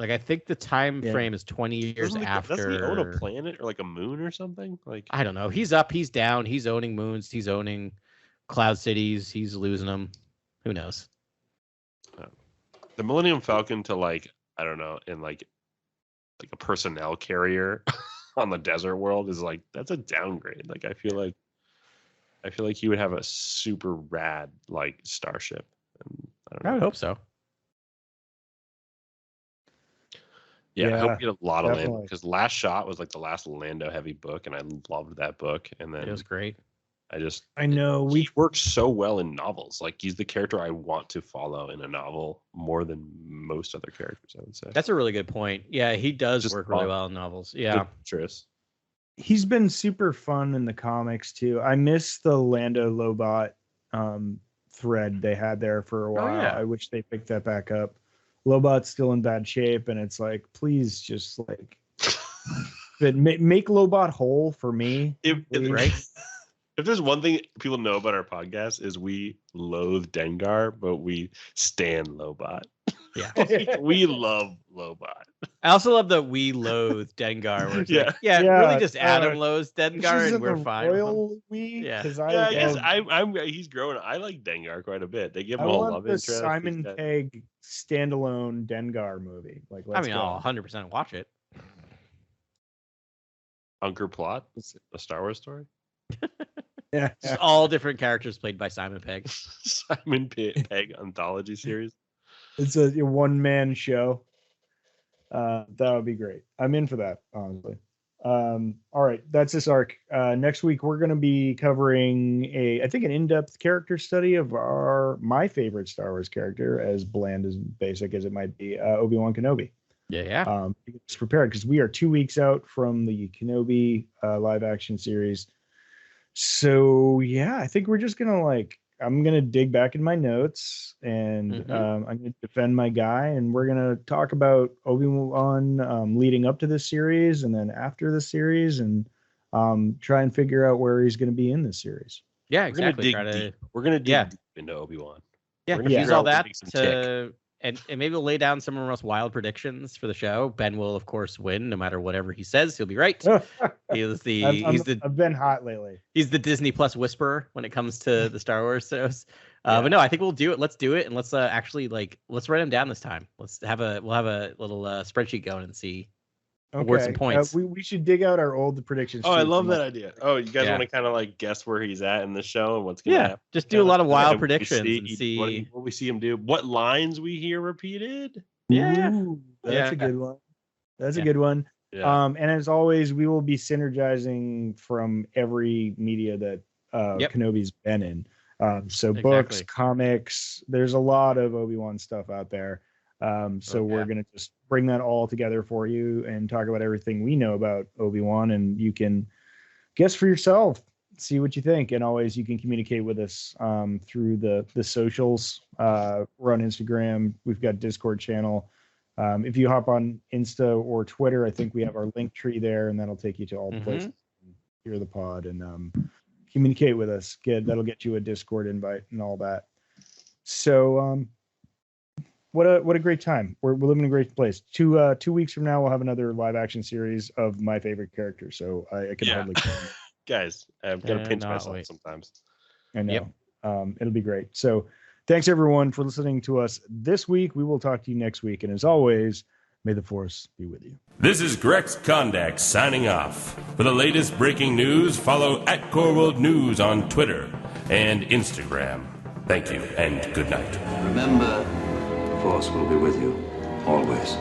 I think the time frame is 20 years after. Doesn't he own a planet or a moon or something? I don't know. He's up, he's down. He's owning moons. He's owning cloud cities. He's losing them. Who knows? The Millennium Falcon to I don't know, in a personnel carrier on the desert world is that's a downgrade. I feel like he would have a super rad starship. And I would hope so. Yeah, I hope we get a lot of Lando, because Last Shot was the last Lando heavy book, and I loved that book. And then it was great. I know he works so well in novels. He's the character I want to follow in a novel more than most other characters, I would say. That's a really good point. Yeah, he does work really well in novels. Yeah. He's been super fun in the comics too. I miss the Lando Lobot thread they had there for a while. Oh, yeah. I wish they picked that back up. Lobot's still in bad shape, and it's please just but make Lobot whole for me. Right? If there's one thing people know about our podcast is we loathe Dengar, but we stan Lobot. Yeah. We love Lobot. I also love that we loathe Dengar. Really just Adam loathes Dengar, and we're fine. He's growing. I like Dengar quite a bit. They give him a love interest. Simon Pegg standalone Dengar movie. I'll 100% watch it. Unker Plot, a Star Wars story. Yeah. Just all different characters played by Simon Pegg. Simon Pegg anthology series. It's a one-man show. That would be great. I'm in for that, honestly. All right, that's this arc. Next week we're going to be covering I think an in-depth character study of my favorite Star Wars character, as bland as basic as it might be, Obi-Wan Kenobi. Yeah. Just prepared because we are 2 weeks out from the Kenobi live action series. So yeah, I think we're just gonna I'm gonna dig back in my notes and I'm gonna defend my guy, and we're gonna talk about Obi-Wan leading up to this series and then after the series, and try and figure out where he's gonna be in this series. Yeah, exactly. We're gonna dig deep into Obi-Wan. Yeah, We're gonna use all that to and maybe we'll lay down some of our most wild predictions for the show. Ben will, of course, win no matter whatever he says. He'll be right. I've been hot lately. He's the Disney Plus whisperer when it comes to the Star Wars shows. But no, I think we'll do it. Let's do it, and let's actually let's write them down this time. We'll have a little spreadsheet going and see words and points. We should dig out our old predictions. Oh, I love that idea. Oh, you guys want to kind of guess where he's at in the show and what's going to happen? Just do a lot of wild predictions and see what we see him do, what lines we hear repeated. That's a good one. That's a good one. Yeah. And as always, we will be synergizing from every media that Kenobi's been in. So books, comics, there's a lot of Obi-Wan stuff out there. We're going to just bring that all together for you and talk about everything we know about Obi-Wan, and you can guess for yourself, see what you think. And always you can communicate with us through the socials. We're on Instagram. We've got Discord channel. If you hop on Insta or Twitter, I think we have our link tree there, and that'll take you to all the places. Hear the pod and communicate with us. That'll get you a Discord invite and all that. So what a great time. We're living in a great place. 2 weeks from now, we'll have another live action series of my favorite character. So I can hardly. Guys, I've got to pinch myself sometimes. I know. It'll be great. So thanks everyone for listening to us this week. We will talk to you next week. And as always, may the Force be with you. This is Grex Kondak signing off. For the latest breaking news, follow @CoreWorldNews on Twitter and Instagram. Thank you and good night. Remember, the Force will be with you always.